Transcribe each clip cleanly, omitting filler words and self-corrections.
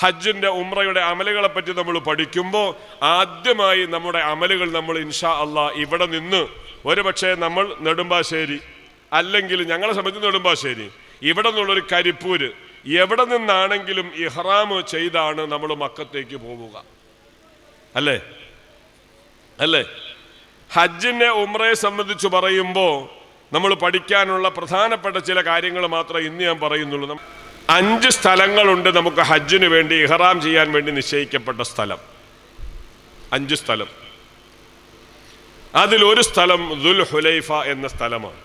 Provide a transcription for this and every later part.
ഹജ്ജിൻ്റെ ഉംറയുടെ അമലുകളെ പറ്റി നമ്മൾ പഠിക്കുമ്പോൾ ആദ്യമായി നമ്മുടെ അമലുകൾ നമ്മൾ ഇൻഷാ അള്ളാഹ് ഇവിടെ നിന്ന്, ഒരു പക്ഷേ നമ്മൾ നെടുമ്പാശ്ശേരി അല്ലെങ്കിൽ ഞങ്ങളെ സംബന്ധിച്ച് നെടുമ്പാശ്ശേരി, ഇവിടെ നിന്നുള്ളൊരു കരിപ്പൂര്, എവിടെ നിന്നാണെങ്കിലും ഇഹ്റാം ചെയ്താണ് നമ്മൾ മക്കത്തേക്ക് പോവുക. അല്ലേ അല്ലേ? ഹജ്ജിനെ ഉംറയെ സംബന്ധിച്ച് പറയുമ്പോൾ നമ്മൾ പഠിക്കാനുള്ള പ്രധാനപ്പെട്ട ചില കാര്യങ്ങൾ മാത്രമേ ഇന്ന് ഞാൻ പറയുന്നുള്ളൂ. 5 സ്ഥലങ്ങളുണ്ട് നമുക്ക് ഹജ്ജിന് വേണ്ടി ഇഹ്റാം ചെയ്യാൻ വേണ്ടി നിശ്ചയിക്കപ്പെട്ട സ്ഥലം. 5 സ്ഥലം. അതിലൊരു സ്ഥലം ദുൽ ഹുലൈഫ എന്ന സ്ഥലമാണ്.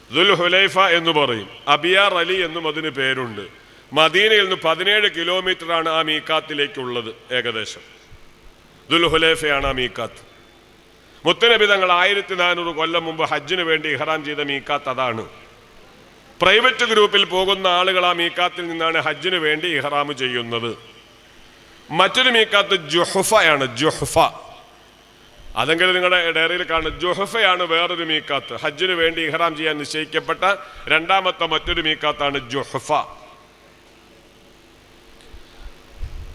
ദുൽ ഹുലൈഫ എന്ന് പറയും. അബിയാർ അലി എന്നും അതിന് പേരുണ്ട്. മദീനയിൽ നിന്ന് 17 കിലോമീറ്ററാണ് ആ മീക്കാത്തിലേക്കുള്ളത്. ഏകദേശം ദുൽ ഹുലൈഫയാണ് ആ മീക്കാത്ത്. മുത്തനബി തങ്ങൾ 1400 കൊല്ലം മുമ്പ് ഹജ്ജിന് വേണ്ടി ഇഹ്റാം ചെയ്ത മീക്കാത്ത് അതാണ്. പ്രൈവറ്റ് ഗ്രൂപ്പിൽ പോകുന്ന ആളുകൾ ആ മീക്കാത്തിൽ നിന്നാണ് ഹജ്ജിന് വേണ്ടി ഇഹ്റാം ചെയ്യുന്നത്. മറ്റൊരു മീക്കാത്ത് ജുഹഫയാണ്. ജുഹഫ അതെങ്കിലും നിങ്ങളുടെ ഡയറിയിൽ കാണും. ജുഹഫയാണ് വേറൊരു മീക്കാത്ത്. ഹജ്ജിന് വേണ്ടി ഇഹ്റാം ചെയ്യാൻ നിശ്ചയിക്കപ്പെട്ട രണ്ടാമത്തെ മറ്റൊരു മീക്കാത്താണ് ജുഹഫ.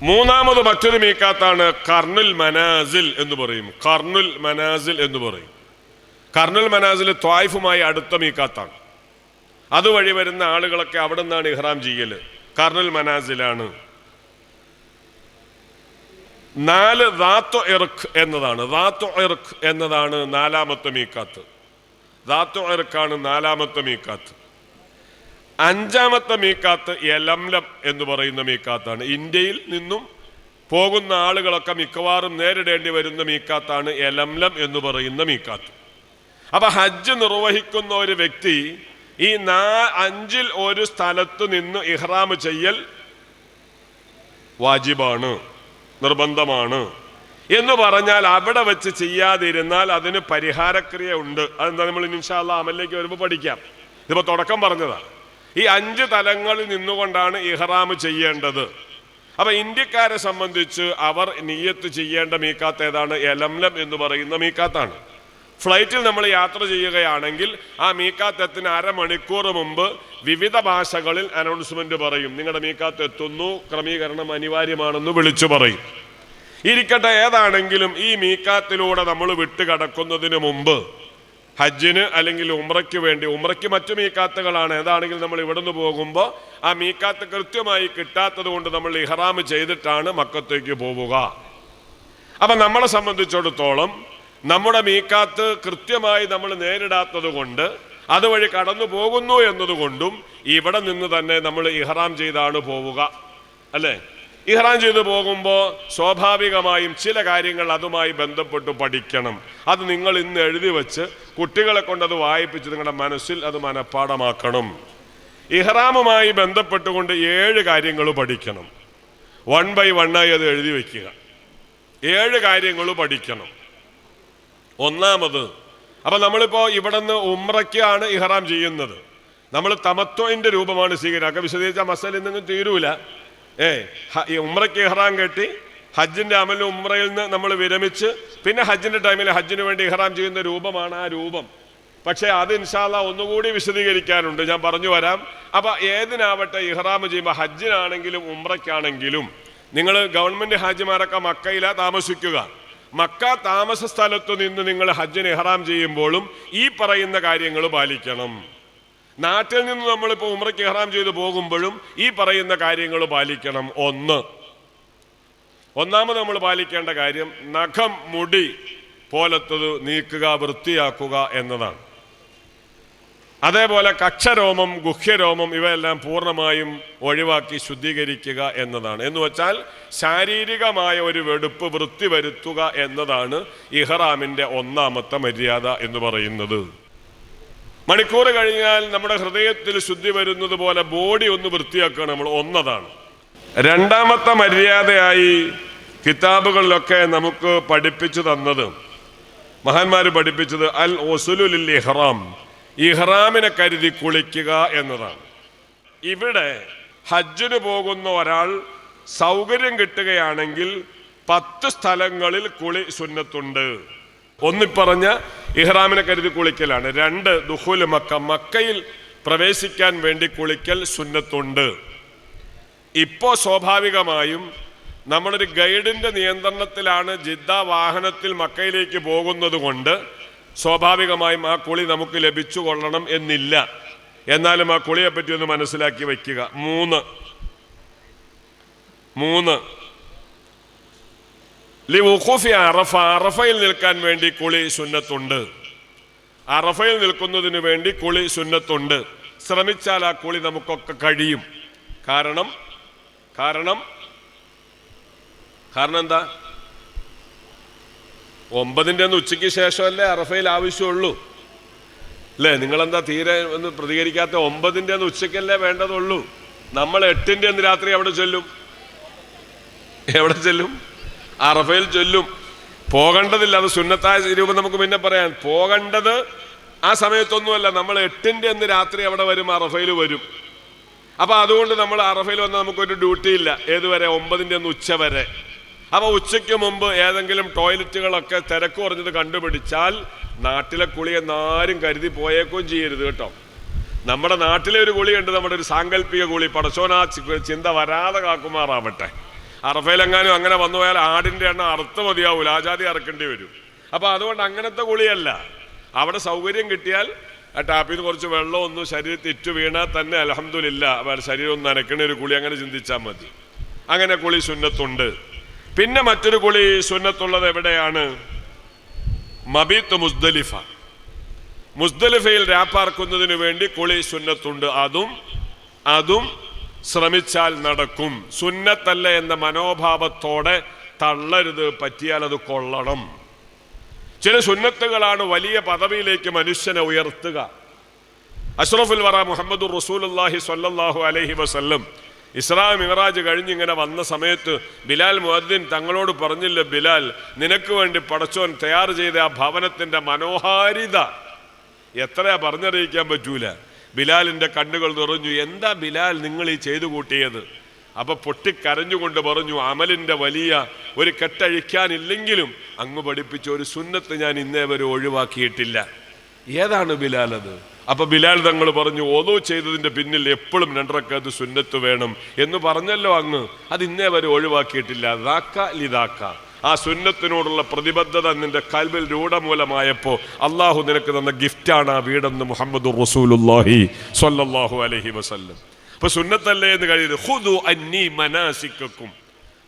മൂന്നാമത് മറ്റൊരു മീക്കാത്താണ് കർനുൽ മനാസിൽ എന്ന് പറയും. കർനുൽ മനാസിൽ എന്ന് പറയും. കർനുൽ മനാസിൽ ത്വായിഫുമായി അടുത്ത മീക്കാത്താണ്. അതുവഴി വരുന്ന ആളുകളൊക്കെ അവിടെ നിന്നാണ് ഇഹ്റാം ചെയ്യല്. കർനുൽ മനാസിലാണ്. 4 ദാത്തു ഇർഖ് എന്നതാണ്. ദാത്തു ഇർഖ് എന്നതാണ് 4ാമത്തെ മീക്കാത്ത്. ദാത്തു ഇർഖാണ് 4ാമത്തെ മീക്കാത്ത്. 5ാമത്തെ മീക്കാത്ത് യലംലം എന്ന് പറയുന്ന മീക്കാത്താണ്. ഇന്ത്യയിൽ നിന്നും പോകുന്ന ആളുകളൊക്കെ മിക്കവാറും നേരിടേണ്ടി വരുന്ന മീക്കാത്താണ് യലംലം എന്ന് പറയുന്ന മീക്കാത്ത്. അപ്പൊ ഹജ്ജ് നിർവഹിക്കുന്ന ഒരു വ്യക്തി ഈ 5ൽ ഒരു സ്ഥലത്ത് നിന്ന് ഇഹ്റാം ചെയ്യൽ വാജിബാണ്, നിർബന്ധമാണ്. എന്ന് പറഞ്ഞാൽ അവിടെ വെച്ച് ചെയ്യാതിരുന്നാൽ അതിന് പരിഹാരക്രിയ ഉണ്ട്. അതെന്താ നമ്മൾ ഇൻഷാ അല്ലാഹ് അമലിലേക്ക് വരുമ്പോൾ പഠിക്കാം. ഇതിപ്പോൾ തുടക്കം പറഞ്ഞതാണ്. ഈ 5 തലങ്ങളിൽ നിന്നുകൊണ്ടാണ് ഇഹ്റാം ചെയ്യേണ്ടത്. അപ്പൊ ഇന്ത്യക്കാരെ സംബന്ധിച്ച് അവർ നിയ്യത്ത് ചെയ്യേണ്ട മീക്കാത്ത് ഏതാണ്? യലംലം എന്ന് പറയുന്ന മീക്കാത്താണ്. ഫ്ലൈറ്റിൽ നമ്മൾ യാത്ര ചെയ്യുകയാണെങ്കിൽ ആ മീക്കാത്തെത്തിന് അരമണിക്കൂർ മുമ്പ് വിവിധ ഭാഷകളിൽ അനൗൺസ്മെന്റ് പറയും. നിങ്ങളുടെ മീക്കാത്ത് എത്തുന്നു, ക്രമീകരണം അനിവാര്യമാണെന്ന് വിളിച്ചു പറയും. ഇരിക്കട്ടെ, ഏതാണെങ്കിലും ഈ മീക്കാത്തിലൂടെ നമ്മൾ വിട്ടുകടക്കുന്നതിന് മുമ്പ് ഹജ്ജിന് അല്ലെങ്കിൽ ഉംറയ്ക്ക് വേണ്ടി, ഉംറയ്ക്ക് മറ്റു മീക്കാത്തുകളാണ്, ഏതാണെങ്കിലും നമ്മൾ ഇവിടെ നിന്ന് പോകുമ്പോൾ ആ മീക്കാത്ത് കൃത്യമായി കിട്ടാത്തത് കൊണ്ട് നമ്മൾ ഇഹ്റാം ചെയ്തിട്ടാണ് മക്കത്തേക്ക് പോവുക. അപ്പം നമ്മളെ സംബന്ധിച്ചിടത്തോളം നമ്മുടെ മീക്കാത്ത് കൃത്യമായി നമ്മൾ നേരിടാത്തത് കൊണ്ട്, അതുവഴി കടന്നു പോകുന്നു എന്നതുകൊണ്ടും ഇവിടെ നിന്ന് തന്നെ നമ്മൾ ഇഹ്റാം ചെയ്താണ് പോവുക. അല്ലേ? ഇഹ്റാം ചെയ്തു പോകുമ്പോൾ സ്വാഭാവികമായും ചില കാര്യങ്ങൾ അതുമായി ബന്ധപ്പെട്ട് പഠിക്കണം. അത് നിങ്ങൾ ഇന്ന് എഴുതി വെച്ച് കുട്ടികളെ കൊണ്ടത് വായിപ്പിച്ച് നിങ്ങളുടെ മനസ്സിൽ അത് മനഃപ്പാഠമാക്കണം. ഇഹ്റാമുമായി ബന്ധപ്പെട്ടുകൊണ്ട് 7 കാര്യങ്ങൾ പഠിക്കണം. 1 by 1 ആയി അത് എഴുതി വയ്ക്കുക. 7 കാര്യങ്ങൾ പഠിക്കണം. ഒന്നാമത്, അപ്പൊ നമ്മളിപ്പോ ഇവിടെ നിന്ന് ഉംറയ്ക്കാണ് ഇഹ്റാം ചെയ്യുന്നത്. നമ്മൾ തമത്വന്റെ രൂപമാണ് സ്വീകരിക്കുക. വിശദീകരിച്ച മസല ഇന്നും തീരൂല. ഈ ഉംറയ്ക്ക് ഇഹ്റാം കെട്ടി ഹജ്ജിന്റെ അമലും ഉംറയിൽ നിന്ന് നമ്മൾ വിരമിച്ച് പിന്നെ ഹജ്ജിന്റെ ടൈമിൽ ഹജ്ജിന് വേണ്ടി ഇഹ്റാം ചെയ്യുന്ന രൂപമാണ് ആ രൂപം. പക്ഷേ അത് ഇൻഷാ അല്ലാഹ് ഒന്നുകൂടി വിശദീകരിക്കാനുണ്ട്, ഞാൻ പറഞ്ഞു വരാം. അപ്പൊ ഏതിനാവട്ടെ ഇഹ്റാം ചെയ്യുമ്പോൾ ഹജ്ജിനാണെങ്കിലും ഉംറയ്ക്കാണെങ്കിലും നിങ്ങൾ ഗവൺമെന്റ് ഹാജിമാരൊക്കെ മക്കയിലാണ് താമസിക്കുക. മക്ക താമസ സ്ഥലത്തു നിന്ന് നിങ്ങൾ ഹജ്ജിന് ഇഹ്റാം ചെയ്യുമ്പോഴും ഈ പറയുന്ന കാര്യങ്ങൾ പാലിക്കണം. നാട്ടിൽ നിന്ന് നമ്മളിപ്പോൾ ഉംറയ്ക്ക് ഇഹ്റാം ചെയ്ത് പോകുമ്പോഴും ഈ പറയുന്ന കാര്യങ്ങൾ പാലിക്കണം. ഒന്നാമത് നമ്മൾ പാലിക്കേണ്ട കാര്യം നഖം, മുടി പോലത്തത് നീക്കുക, വൃത്തിയാക്കുക എന്നതാണ്. അതേപോലെ കക്ഷരോമം, ഗുഹ്യരോമം ഇവയെല്ലാം പൂർണ്ണമായും ഒഴിവാക്കി ശുദ്ധീകരിക്കുക എന്നതാണ്. എന്ന് വെച്ചാൽ ശാരീരികമായ ഒരു വെടുപ്പ്, വൃത്തി വരുത്തുക എന്നതാണ് ഇഹ്റാമിൻ്റെ 1ാമത്തെ മര്യാദ എന്ന് പറയുന്നത്. മണിക്കൂർ കഴിഞ്ഞാൽ നമ്മുടെ ഹൃദയത്തിൽ ശുദ്ധി വരുന്നത് പോലെ ബോഡി ഒന്ന് വൃത്തിയാക്കുക നമ്മൾ. ഒന്നതാണ്. 2ാമത്തെ മര്യാദയായി കിതാബുകളിലൊക്കെ നമുക്ക് പഠിപ്പിച്ചു തന്നത്, മഹാന്മാർ പഠിപ്പിച്ചത് അൽ ഉസ്ലു ലിൽ ഇഹ്റാം, ഇഹ്റാമിനെ കരുതി കുളിക്കുക എന്നതാണ്. ഇവിടെ ഹജ്ജിന് പോകുന്ന ഒരാൾ സൗകര്യം കിട്ടുകയാണെങ്കിൽ 10 സ്ഥലങ്ങളിൽ കുളി സുന്നത്തുണ്ട്. ഒന്നിപ്പറഞ്ഞ ഇഹ്റാമിനെ കരുതി കുളിക്കലാണ്. 2 ദുഖൂൽ മക്ക, മക്കയിൽ പ്രവേശിക്കാൻ വേണ്ടി കുളിക്കൽ സുന്നത്തുണ്ട്. ഇപ്പോൾ സ്വാഭാവികമായും നമ്മളൊരു ഗൈഡിൻ്റെ നിയന്ത്രണത്തിലാണ് ജിദ്ദ വാഹനത്തിൽ മക്കയിലേക്ക് പോകുന്നത് കൊണ്ട് സ്വാഭാവികമായും ആ കുളി നമുക്ക് ലഭിച്ചു കൊള്ളണം എന്നില്ല. എന്നാലും ആ കുളിയെ പറ്റി ഒന്ന് മനസ്സിലാക്കി വയ്ക്കുക. മൂന്ന് ലിവുഖൂഫി അറഫ, അറഫയിൽ നിൽക്കാൻ വേണ്ടി കുളി സുന്നത്തുണ്ട്. അറഫയിൽ നിൽക്കുന്നതിന് വേണ്ടി കുളി സുന്നത്തുണ്ട്. ശ്രമിച്ചാൽ ആ കുളി നമുക്കൊക്കെ കഴിയും. കാരണം എന്താ? 9-ന്റെ അന്ന് ഉച്ചയ്ക്ക് ശേഷമല്ലേ അറഫയിൽ ആവശ്യമുള്ളൂ അല്ലേ? നിങ്ങളെന്താ തീരെ ഒന്ന് പ്രതികരിക്കാത്ത? 9-ന്റെ അന്ന് ഉച്ചയ്ക്കല്ലേ വേണ്ടതുള്ളൂ. നമ്മൾ 8-ന്റെ അന്ന് രാത്രി എവിടെ ചെല്ലും? അറഫയിൽ ചൊല്ലും. പോകേണ്ടതില്ല, അത് സുന്നത്തായ രൂപം നമുക്ക് പിന്നെ പറയാം. പോകേണ്ടത് ആ സമയത്തൊന്നുമല്ല, നമ്മൾ 8-ന്റെ അന്ന് രാത്രി അവിടെ വരും, അറഫയിൽ വരും. അപ്പൊ അതുകൊണ്ട് നമ്മൾ അറഫയിൽ വന്നാൽ നമുക്കൊരു ഡ്യൂട്ടി ഇല്ല. ഏതുവരെ? 9-ന്റെ അന്ന് ഉച്ച വരെ. അപ്പൊ ഉച്ചയ്ക്ക് മുമ്പ് ഏതെങ്കിലും ടോയ്ലറ്റുകളൊക്കെ തിരക്ക് കുറഞ്ഞത് കണ്ടുപിടിച്ചാൽ നാട്ടിലെ കുളിയെന്നാരും കരുതി പോയേക്കും ചെയ്യരുത് കേട്ടോ. നമ്മുടെ നാട്ടിലെ ഒരു കുളിയുണ്ട്, നമ്മുടെ ഒരു സാങ്കല്പിക കുളി. പടച്ചോനാ ചിന്ത വരാതെ കാക്കുമാറാവട്ടെ. അറഫയിലെങ്ങാനും അങ്ങനെ വന്നു പോയാൽ ആടിൻ്റെ എണ്ണം അറുത്ത് മതിയാവൂല, ആജാതി അറക്കേണ്ടി വരും. അപ്പൊ അതുകൊണ്ട് അങ്ങനത്തെ കുളിയല്ല. അവിടെ സൗകര്യം കിട്ടിയാൽ ആ ടാപ്പിൽ നിന്ന് കുറച്ച് വെള്ളം ഒന്ന് ശരീരത്തിൽ ഇറ്റു വീണാൽ തന്നെ അൽഹംദുലില്ലാഹ് ശരീരം ഒന്ന് നനയ്ക്കണ ഒരു കുളി അങ്ങനെ ചിന്തിച്ചാൽ മതി. അങ്ങനെ കുളി സുന്നത്തുണ്ട്. പിന്നെ മറ്റൊരു കുളി സുന്നത്തുള്ളത് എവിടെയാണ്? മബീത്ത് മുസ്ദലിഫ. മുസ്ദലിഫയിൽ രാപ്പാർക്കുന്നതിന് വേണ്ടി കുളി സുന്നത്തുണ്ട്. അതും ശ്രമിച്ചാൽ നടക്കും. സുന്നത്തല്ല എന്ന മനോഭാവത്തോടെ തള്ളരുത്. പറ്റിയാൽ അത് കൊള്ളണം. ചില സുന്നത്തുകളാണ് വലിയ പദവിയിലേക്ക് മനുഷ്യനെ ഉയർത്തുക. അഷ്റഫുൽ വറ മുഹമ്മദുർ റസൂലുള്ളാഹി സ്വല്ലല്ലാഹു അലൈഹി വസല്ലം ഇസ്രാ മിഅ്റാജ് കഴിഞ്ഞിങ്ങനെ വന്ന സമയത്ത് ബിലാൽ മുഅദ്ദിൻ തങ്ങളോട് പറഞ്ഞില്ല, ബിലാൽ, നിനക്ക് വേണ്ടി പടച്ചോൻ തയ്യാർ ചെയ്ത ആ ഭവനത്തിന്റെ മനോഹാരിത എത്രയാ പറഞ്ഞറിയിക്കാൻ പറ്റൂല. ബിലാലിന്റെ കണ്ണുകൾ നിറഞ്ഞു. എന്താ ബിലാൽ നിങ്ങൾ ഈ ചെയ്തു കൂട്ടിയത്? അപ്പൊ പൊട്ടിക്കരഞ്ഞുകൊണ്ട് പറഞ്ഞു, അമലിന്റെ വലിയ ഒരു കെട്ടഴിക്കാനില്ലെങ്കിലും അങ്ങ് പഠിപ്പിച്ച ഒരു സുന്നത്ത് ഞാൻ ഇന്നേ വരെ ഒഴിവാക്കിയിട്ടില്ല. ഏതാണ് ബിലാൽ അത്? അപ്പൊ ബിലാൽ തങ്ങൾ പറഞ്ഞു, ഓതോ ചെയ്തതിന്റെ പിന്നിൽ എപ്പോഴും 2 റക്അത്ത് സുന്നത്ത് വേണം എന്ന് പറഞ്ഞല്ലോ അങ്ങ്. അത് ഇന്നേ വരെ ഒഴിവാക്കിയിട്ടില്ല. ലിദാക്ക, ആ സുന്നത്തിനോടുള്ള പ്രതിബദ്ധത നിന്റെ കൽബിൽ രൂഢമൂലമായപ്പോ അള്ളാഹു നിനക്ക് തന്ന ഗിഫ്റ്റാണ് ആ വീടെന്ന് മുഹമ്മദുർ റസൂലുള്ളാഹി സ്വല്ലല്ലാഹു അലൈഹി വസല്ലം. അപ്പൊ സുന്നത്തല്ലേ എന്ന് കഴിയുന്നത്. ഖുദു അന്നി മനാസിക്കക്കും,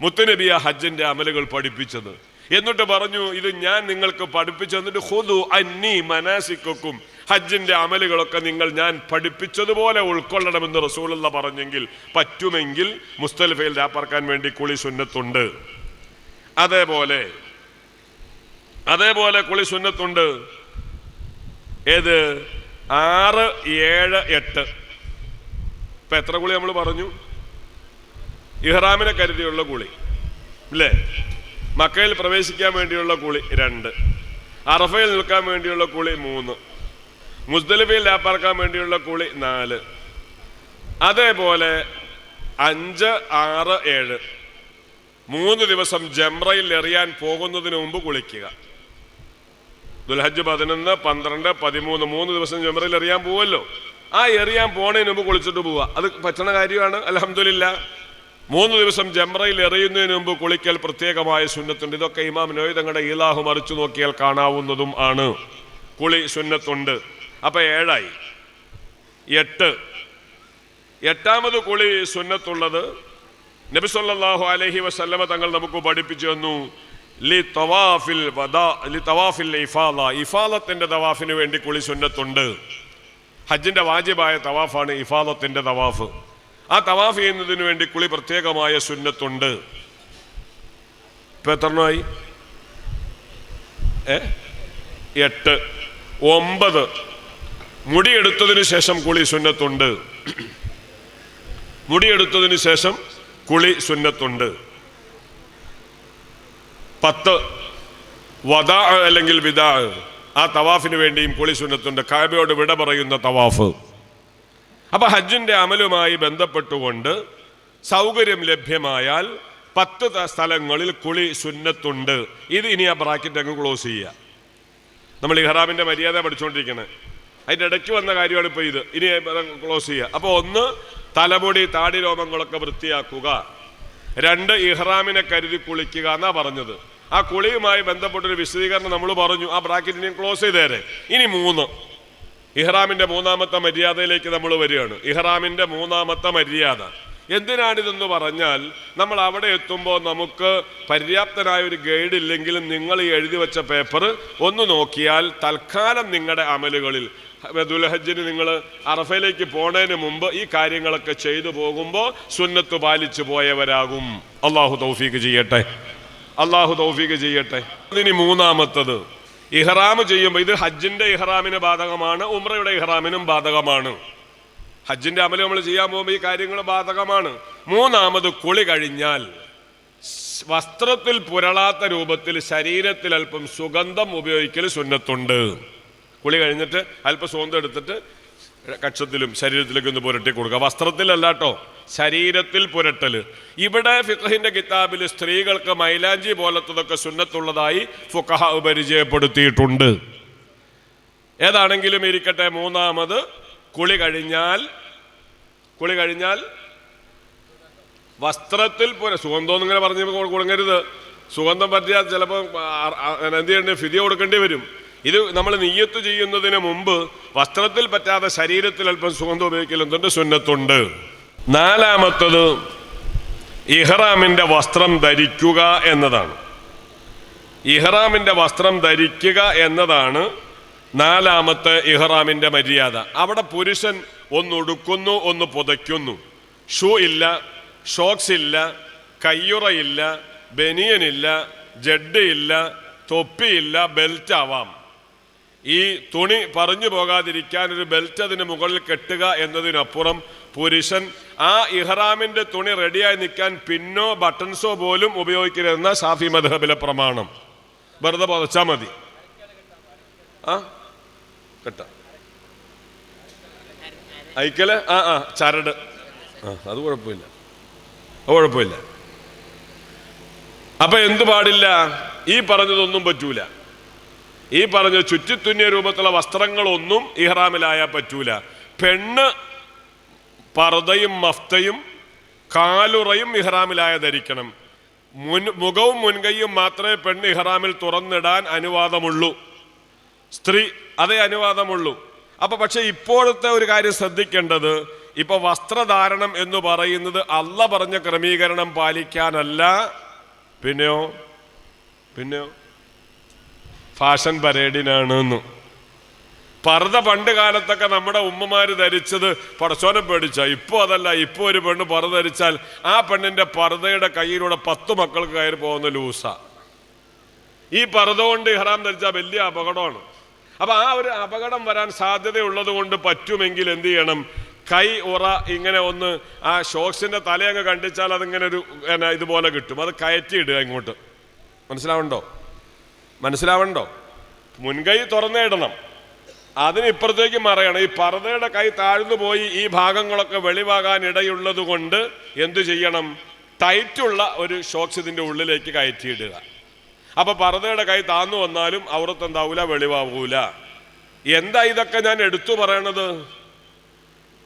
മുത്തുനബിയ ഹജ്ജിന്റെ അമലുകൾ പഠിപ്പിച്ചത്. എന്നിട്ട് പറഞ്ഞു, ഇത് ഞാൻ നിങ്ങൾക്ക് പഠിപ്പിച്ചു തന്നിട്ട് ഖുദു അന്നി മനാസിക്കക്കും, ഹജ്ജിന്റെ അമലുകളൊക്കെ ഞാൻ പഠിപ്പിച്ചതുപോലെ ഉൾക്കൊള്ളണമെന്ന് റസൂലുള്ള പറഞ്ഞെങ്കിൽ പറ്റുമെങ്കിൽ മുസ്ദലിഫയിൽ രാപ്പാർക്കാൻ വേണ്ടി കുളി സുന്നത്തുണ്ട്. അതേപോലെ കുളി സുന്നത്തുണ്ട്. ഏത്? 6, 7, 8. ഇപ്പൊ എത്ര കുളി നമ്മൾ പറഞ്ഞു? ഇഹ്റാമിനെ കരുതിയുള്ള കുളി അല്ലേ? മക്കയിൽ പ്രവേശിക്കാൻ വേണ്ടിയുള്ള കുളി 2, അറഫയിൽ നിൽക്കാൻ വേണ്ടിയുള്ള കുളി 3, മുസ്ദലിഫയിൽ രാപ്പാർക്കാൻ വേണ്ടിയുള്ള കുളി 4. അതേപോലെ 5, 6, 7 3 ദിവസം ജംറയിൽ എറിയാൻ പോകുന്നതിന് മുമ്പ് കുളിക്കുക. ദുൽഹജ്ജ് 11, 12, 13 3 ദിവസം ജംറയിൽ എറിയാൻ പോവല്ലോ. ആ എറിയാൻ പോണതിന് മുമ്പ് കുളിച്ചിട്ട് പോവുക. അത് പറ്റുന്ന കാര്യമാണ്. അൽഹംദുലില്ലാഹ്. 3 ദിവസം ജംറയിൽ എറിയുന്നതിന് മുമ്പ് കുളിക്കൽ പ്രത്യേകമായ സുന്നത്തുണ്ട്. ഇതൊക്കെ ഇമാം നവവി തങ്ങളുടെ ഈലാഹു മറിച്ചു നോക്കിയാൽ കാണാവുന്നതും ആണ്. കുളി സുന്നത്തുണ്ട്. അപ്പൊ 7 ആയി. 8. 8ാമത് കുളി സുന്നത്തുള്ളത് നബി സല്ലല്ലാഹു അലൈഹി വസല്ലമ തങ്ങൾ നമുക്ക് പഠിപ്പിച്ചു തന്നു. ഇഫാദത്തിന്റെ തവാഫിന് വേണ്ടി കുളി സുന്നത്തുണ്ട്. ഹജ്ജിന്റെ വാജിബായ തവാഫാണ് ഇഫാദത്തിന്റെ തവാഫ്. ആ തവാഫ് ചെയ്യുന്നതിന് വേണ്ടി കുളി പ്രത്യേകമായ സുന്നത്തുണ്ട്. ഇപ്പൊ എത്രണ്ണമായി? 8. 9 മുടിയെടുത്തതിന് ശേഷം കുളി സുന്നത്തുണ്ട്. മുടിയെടുത്തതിന് ശേഷം കുളി സുന്നത്തുണ്ട്. 10 വദാ അല്ലെങ്കിൽ വിദാ, ആ തവാഫിന് വേണ്ടിയും കുളി സുന്നത്തുണ്ട്. കഅബയോട് വിട പറയുന്ന തവാഫ്. അപ്പൊ ഹജ്ജിന്റെ അമലുമായി ബന്ധപ്പെട്ടുകൊണ്ട് സൗകര്യം ലഭ്യമായാൽ 10 സ്ഥലങ്ങളിൽ കുളി സുന്നത്തുണ്ട്. ഇത് ഇനി ആ ബ്രാക്കറ്റ് അങ്ങ് ക്ലോസ് ചെയ്യുക. നമ്മൾ ഇഹ്റാമിന്റെ മര്യാദ പഠിച്ചുകൊണ്ടിരിക്കുന്നത്, അതിൻ്റെ ഇടയ്ക്ക് വന്ന കാര്യമാണ് ഇപ്പോൾ ഇത്. ഇനി ക്ലോസ് ചെയ്യുക. അപ്പോൾ 1 തലമുടി താടി രോമങ്ങളൊക്കെ വൃത്തിയാക്കുക. 2 ഇഹ്റാമിനെ കരുതി കുളിക്കുക എന്നാ പറഞ്ഞത്. ആ കുളിയുമായി ബന്ധപ്പെട്ടൊരു വിശദീകരണം നമ്മൾ പറഞ്ഞു. ആ ബ്രാക്കറ്റിനെ ക്ലോസ് ചെയ്തേരെ. ഇനി 3 ഇഹ്റാമിന്റെ 3ാമത്തെ മര്യാദയിലേക്ക് നമ്മൾ വരികയാണ്. ഇഹ്റാമിന്റെ 3ാമത്തെ മര്യാദ എന്തിനാണിതെന്ന് പറഞ്ഞാൽ, നമ്മൾ അവിടെ എത്തുമ്പോൾ നമുക്ക് പര്യാപ്തനായ ഒരു ഗൈഡ് ഇല്ലെങ്കിലും നിങ്ങൾ ഈ എഴുതി വെച്ച പേപ്പർ ഒന്ന് നോക്കിയാൽ തൽക്കാലം നിങ്ങളുടെ അമലുകളിൽ ദുൽഹജ്ജിന് നിങ്ങൾ അറഫയിലേക്ക് പോണതിന് മുമ്പ് ഈ കാര്യങ്ങളൊക്കെ ചെയ്തു പോകുമ്പോൾ സുന്നത്ത് പാലിച്ചു പോയവരാകും. അള്ളാഹു തൗഫീക്ക് ചെയ്യട്ടെ, അള്ളാഹു തൗഫീക്ക് ചെയ്യട്ടെ. ഇനി 3ാമത്തത് ഇഹ്റാം ചെയ്യുമ്പോൾ, ഇത് ഹജ്ജിന്റെ ഇഹ്റാമിന് ബാധകമാണ്, ഉംറയുടെ ഇഹ്റാമിനും ബാധകമാണ്. ഹജ്ജിന്റെ അമല് നമ്മൾ ചെയ്യാൻ പോകുമ്പോൾ ഈ കാര്യങ്ങൾ ബാധകമാണ്. 3ാമത് കുളി കഴിഞ്ഞാൽ വസ്ത്രത്തിൽ പുരളാത്ത രൂപത്തിൽ ശരീരത്തിൽ അല്പം സുഗന്ധം ഉപയോഗിക്കൽ സുന്നത്തുണ്ട്. കുളി കഴിഞ്ഞിട്ട് അല്പം സുഗന്ധം എടുത്തിട്ട് കക്ഷത്തിലും ശരീരത്തിലേക്ക് ഒന്ന് പുരട്ടി കൊടുക്കുക. വസ്ത്രത്തിലല്ല കേട്ടോ, ശരീരത്തിൽ പുരട്ടല്. ഇവിടെ ഫിഖഹിന്റെ കിതാബിൽ സ്ത്രീകൾക്ക് മൈലാഞ്ചി പോലത്തതൊക്കെ സുന്നത്തുള്ളതായി ഫുഖഹ പരിചയപ്പെടുത്തിയിട്ടുണ്ട്. ഏതാണെങ്കിലും ഇരിക്കട്ടെ, 3ാമത് കുളി കഴിഞ്ഞാൽ വസ്ത്രത്തിൽ സുഗന്ധം ഇങ്ങനെ പറഞ്ഞ് കൊടുങ്ങരുത്. സുഗന്ധം പറ്റിയാൽ ചിലപ്പോൾ എന്ത് ചെയ്യേണ്ടി ഫിദിയ കൊടുക്കേണ്ടി വരും. ഇത് നമ്മൾ നിയ്യത്ത് ചെയ്യുന്നതിന് മുമ്പ് വസ്ത്രത്തിൽ പറ്റാതെ ശരീരത്തിൽ അല്പം സുഗന്ധം ഉപയോഗിക്കൽ എന്തുണ്ട്, സുന്നത്തുണ്ട്. 4ാമത്തത് ഇഹ്റാമിന്റെ വസ്ത്രം ധരിക്കുക എന്നതാണ്. ഇഹ്റാമിന്റെ വസ്ത്രം ധരിക്കുക എന്നതാണ് 4ാമത്തെ ഇഹ്റാമിന്റെ മര്യാദ. അവിടെ പുരുഷൻ ഒന്ന് ഉടുക്കുന്നു, ഒന്ന് പുതയ്ക്കുന്നു. ഷൂ ഇല്ല, ഷോക്സ് ഇല്ല, കയ്യുറയില്ല, ബനിയനില്ല, ജഡ് ഇല്ല, തൊപ്പിയില്ല, ബെൽറ്റ് ആവാം. ഈ തുണി പറഞ്ഞു പോകാതിരിക്കാൻ ഒരു ബെൽറ്റ് അതിന് മുകളിൽ കെട്ടുക എന്നതിനപ്പുറം പുരുഷൻ ആ ഇഹ്റാമിന്റെ തുണി റെഡിയായി നിൽക്കാൻ പിന്നോ ബട്ടൺസോ പോലും ഉപയോഗിക്കരുതെന്ന ഷാഫി മദ്ഹബിലെ പ്രമാണം. വെറുതെ പുതച്ചാൽ മതി. കെട്ട അയക്കല് ചരട് അത് കുഴപ്പമില്ല, അപ്പൊ എന്ത് പാടില്ല? ഈ പറഞ്ഞതൊന്നും പറ്റൂല. ഈ പറഞ്ഞ ചുറ്റിത്തുന്നിയ രൂപത്തിലുള്ള വസ്ത്രങ്ങളൊന്നും ഇഹ്റാമിലായാൽ പറ്റൂല. പെണ്ണ് പർദയും മഫ്തയും കാലുറയും ഇഹ്റാമിലായ ധരിക്കണം. മുഖവും മുൻകൈയും മാത്രമേ പെണ്ണ് ഇഹ്റാമിൽ തുറന്നിടാൻ അനുവാദമുള്ളൂ. സ്ത്രീ അതേ അനുവാദമുള്ളൂ. അപ്പൊ പക്ഷെ ഇപ്പോഴത്തെ ഒരു കാര്യം ശ്രദ്ധിക്കേണ്ടത്, ഇപ്പൊ വസ്ത്രധാരണം എന്ന് പറയുന്നത് അള്ള പറഞ്ഞ ക്രമീകരണം പാലിക്കാനല്ല, പിന്നെയോ ഫാഷൻ പരേഡിനാണ്. പർദ്ദ പണ്ട് കാലത്തൊക്കെ നമ്മുടെ ഉമ്മമാര് ധരിച്ചത് പടച്ചോനെ പേടിച്ച. ഇപ്പൊ അതല്ല. ഇപ്പൊ ഒരു പെണ്ണ് പർദ്ദ ധരിച്ചാൽ ആ പെണ്ണിന്റെ പർദ്ദയുടെ കയ്യിലൂടെ 10 മക്കൾക്ക് കയറി പോകുന്ന ലൂസാ. ഈ പർദ്ദ കൊണ്ട് ഇഹ്റാം ധരിച്ചാൽ വലിയ അപകടമാണ്. അപ്പൊ ആ ഒരു അപകടം വരാൻ സാധ്യതയുള്ളത് കൊണ്ട് പറ്റുമെങ്കിൽ എന്ത് ചെയ്യണം, കൈ ഉറ ഇങ്ങനെ ഒന്ന് ആ ഷോക്സിന്റെ തലയങ്ങ് കണ്ടിച്ചാൽ അതിങ്ങനെ ഒരു ഇതുപോലെ കിട്ടും. അത് കയറ്റിയിടുക ഇങ്ങോട്ട്. മനസ്സിലാവണ്ടോ? മുൻകൈ തുറന്നിടണം, അതിന് ഇപ്പുറത്തേക്ക് മറയണം. ഈ പർദ്ദയുടെ കൈ താഴ്ന്നു പോയി ഈ ഭാഗങ്ങളൊക്കെ വെളിവാകാൻ ഇടയുള്ളത് കൊണ്ട് എന്തു ചെയ്യണം, ടൈറ്റുള്ള ഒരു ഷോക്സ് ഇതിന്റെ ഉള്ളിലേക്ക് കയറ്റിയിടുക. അപ്പൊ പർദ്ദയുടെ കൈ താന്നു വന്നാലും ഔറത്തെന്താവൂല, വെളിവാവൂല. എന്താ ഇതൊക്കെ ഞാൻ എടുത്തു പറയണത്?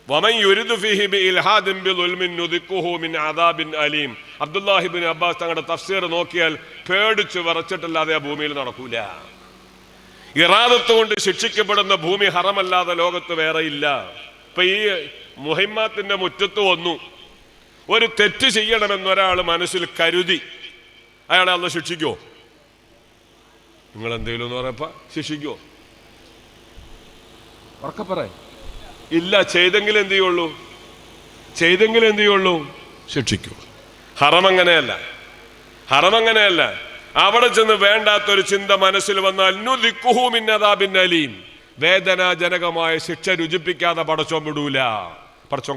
വമൻ യുരിദു ഫീഹി ബിഇൽഹാദിൻ ബിളുൽമിൻ നുദിഖുഹു മിൻ അദാബിൻ അലീം. അബ്ദുല്ലാഹി ഇബ്നു അബ്ബാസ് തങ്ങളുടെ തഫ്സീർ നോക്കിയാൽ പേടിച്ചു വിറച്ചിട്ടല്ലാതെ ആ ഭൂമിയിൽ നടക്കൂല. ഇറാദത്ത് കൊണ്ട് ശിക്ഷിക്കപ്പെടുന്ന ഭൂമി ഹറമല്ലാതെ ലോകത്ത് വേറെ ഇല്ല. ഇപ്പൊ ഈ മുഹിമ്മാത്തിന്റെ മുറ്റത്ത് വന്നു ഒരു തെറ്റ് ചെയ്യണമെന്നൊരാൾ മനസ്സിൽ കരുതി, അയാളെ അള്ളാഹ് ശിക്ഷിക്കോ? നിങ്ങൾ എന്തെങ്കിലും എന്ന് പറയപ്പ ശിക്ഷിക്കോ? ഉറക്കെ പറയാം. ഇല്ല. ചെയ്തെങ്കിലും എന്ത് ചെയ്യുള്ളൂ? ശിക്ഷിക്കൂ. ഹറം അങ്ങനെയല്ല. അവിടെ ചെന്ന് വേണ്ടാത്തൊരു ചിന്ത മനസ്സിൽ വന്നാൽ നുദിഖുഹു മിൻ അദാബിൻ അലീം, വേദനാജനകമായ ശിക്ഷ രുചിപ്പിക്കാതെ പടച്ചോൻ വിടൂല. പടച്ചോൻ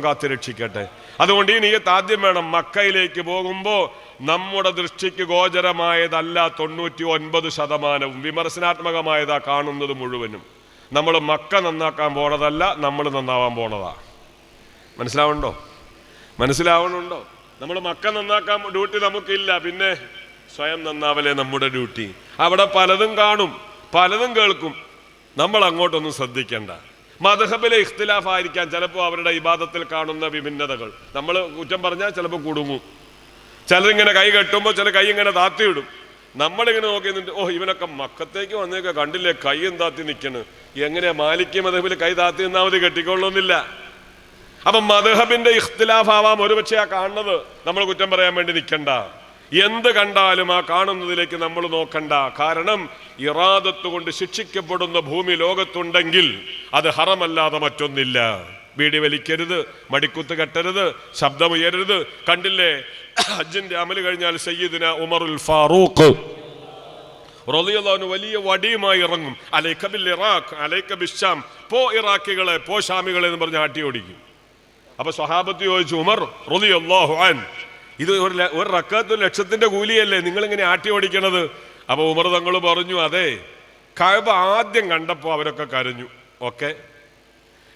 കാത്തിരക്ഷിക്കട്ടെ. അതുകൊണ്ട് ഈ നിയ്യത്ത് ആദ്യം വേണം. മക്കയിലേക്ക് പോകുമ്പോൾ നമ്മുടെ ദൃഷ്ടിക്ക് ഗോചരമായതല്ല 99% വിമർശനാത്മകമായതാ കാണുന്നത് മുഴുവനും. നമ്മൾ മക്ക നന്നാക്കാൻ പോണതല്ല, നമ്മൾ നന്നാവാൻ പോണതാ. മനസ്സിലാവണുണ്ടോ? നമ്മൾ മക്ക നന്നാക്കാൻ ഡ്യൂട്ടി നമുക്കില്ല, പിന്നെ സ്വയം നന്നാവലേ നമ്മുടെ ഡ്യൂട്ടി. അവിടെ പലതും കാണും, പലതും കേൾക്കും. നമ്മൾ അങ്ങോട്ടൊന്നും ശ്രദ്ധിക്കണ്ട. മദ്ഹബിലെ ഇഖ്തിലാഫ് ആയിരിക്കാം ചിലപ്പോൾ അവരുടെ ഇബാദത്തിൽ കാണുന്ന വിഭിന്നതകൾ. നമ്മൾ കുറ്റം പറഞ്ഞാൽ ചിലപ്പോൾ കുടുങ്ങും. ചിലരിങ്ങനെ കൈ കെട്ടുമ്പോൾ ചില കൈ ഇങ്ങനെ താത്തിയിടും. നമ്മളിങ്ങനെ നോക്കി നിന്നിട്ട് ഇവനൊക്കെ മക്കത്തേക്ക് വന്നേക്കെ കണ്ടില്ലേ കൈയും താത്തി നിൽക്കണ്, എങ്ങനെയാ മാലിക്കി മദ്ഹബിൽ കൈ താത്തി നിന്നാൽ മതി, കെട്ടിക്കൊള്ളുന്നില്ല. അപ്പം മദ്ഹബിന്റെ ഇഖ്തിലാഫ് ആവാം ഒരുപക്ഷെ ആ കാണുന്നത്. നമ്മൾ കുറ്റം പറയാൻ വേണ്ടി നിൽക്കണ്ട. എന്ത് കണ്ടാലും ആ കാണുന്നതിലേക്ക് നമ്മൾ നോക്കണ്ട. കാരണം ഇറാദത്ത് കൊണ്ട് ശിക്ഷിക്കപ്പെടുന്ന ഭൂമി ലോകത്തുണ്ടെങ്കിൽ അത് ഹറമല്ലാതെ മറ്റൊന്നില്ല. ബീഡി വലിക്കരുത്, മടിക്കുത്ത് കെട്ടരുത്, ശബ്ദമുയരരുത്. കണ്ടില്ലേ ഹജ്ജിന്റെ അമല് കഴിഞ്ഞാൽ സയ്യിദുന ഉമറുൽ ഫാറൂഖ് റളിയല്ലാഹു അൻഹു വലിയ വടിയുമായി ഇറങ്ങും. അലൈക ബിൽ ഇറാഖ് അലൈക ബിശ്ശാം, പോ ഇറാഖികളെ, പോ ഷാമികളെ എന്ന് പറഞ്ഞ് ആട്ടി ഓടിക്കും. അപ്പൊ സ്വഹാബത്ത് ചോദിച്ചു, ഉമർ റളിയല്ലാഹു അൻഹു, ഇത് ഒരു റക്അത്ത് 1,00,000 കൂലിയല്ലേ, നിങ്ങളിങ്ങനെ ആട്ടി ഓടിക്കണത്? അപ്പൊ ഉമർ തങ്ങൾ പറഞ്ഞു, അതെ, കഅബ ആദ്യം കണ്ടപ്പോൾ അവരൊക്കെ കരഞ്ഞു, ഓക്കെ.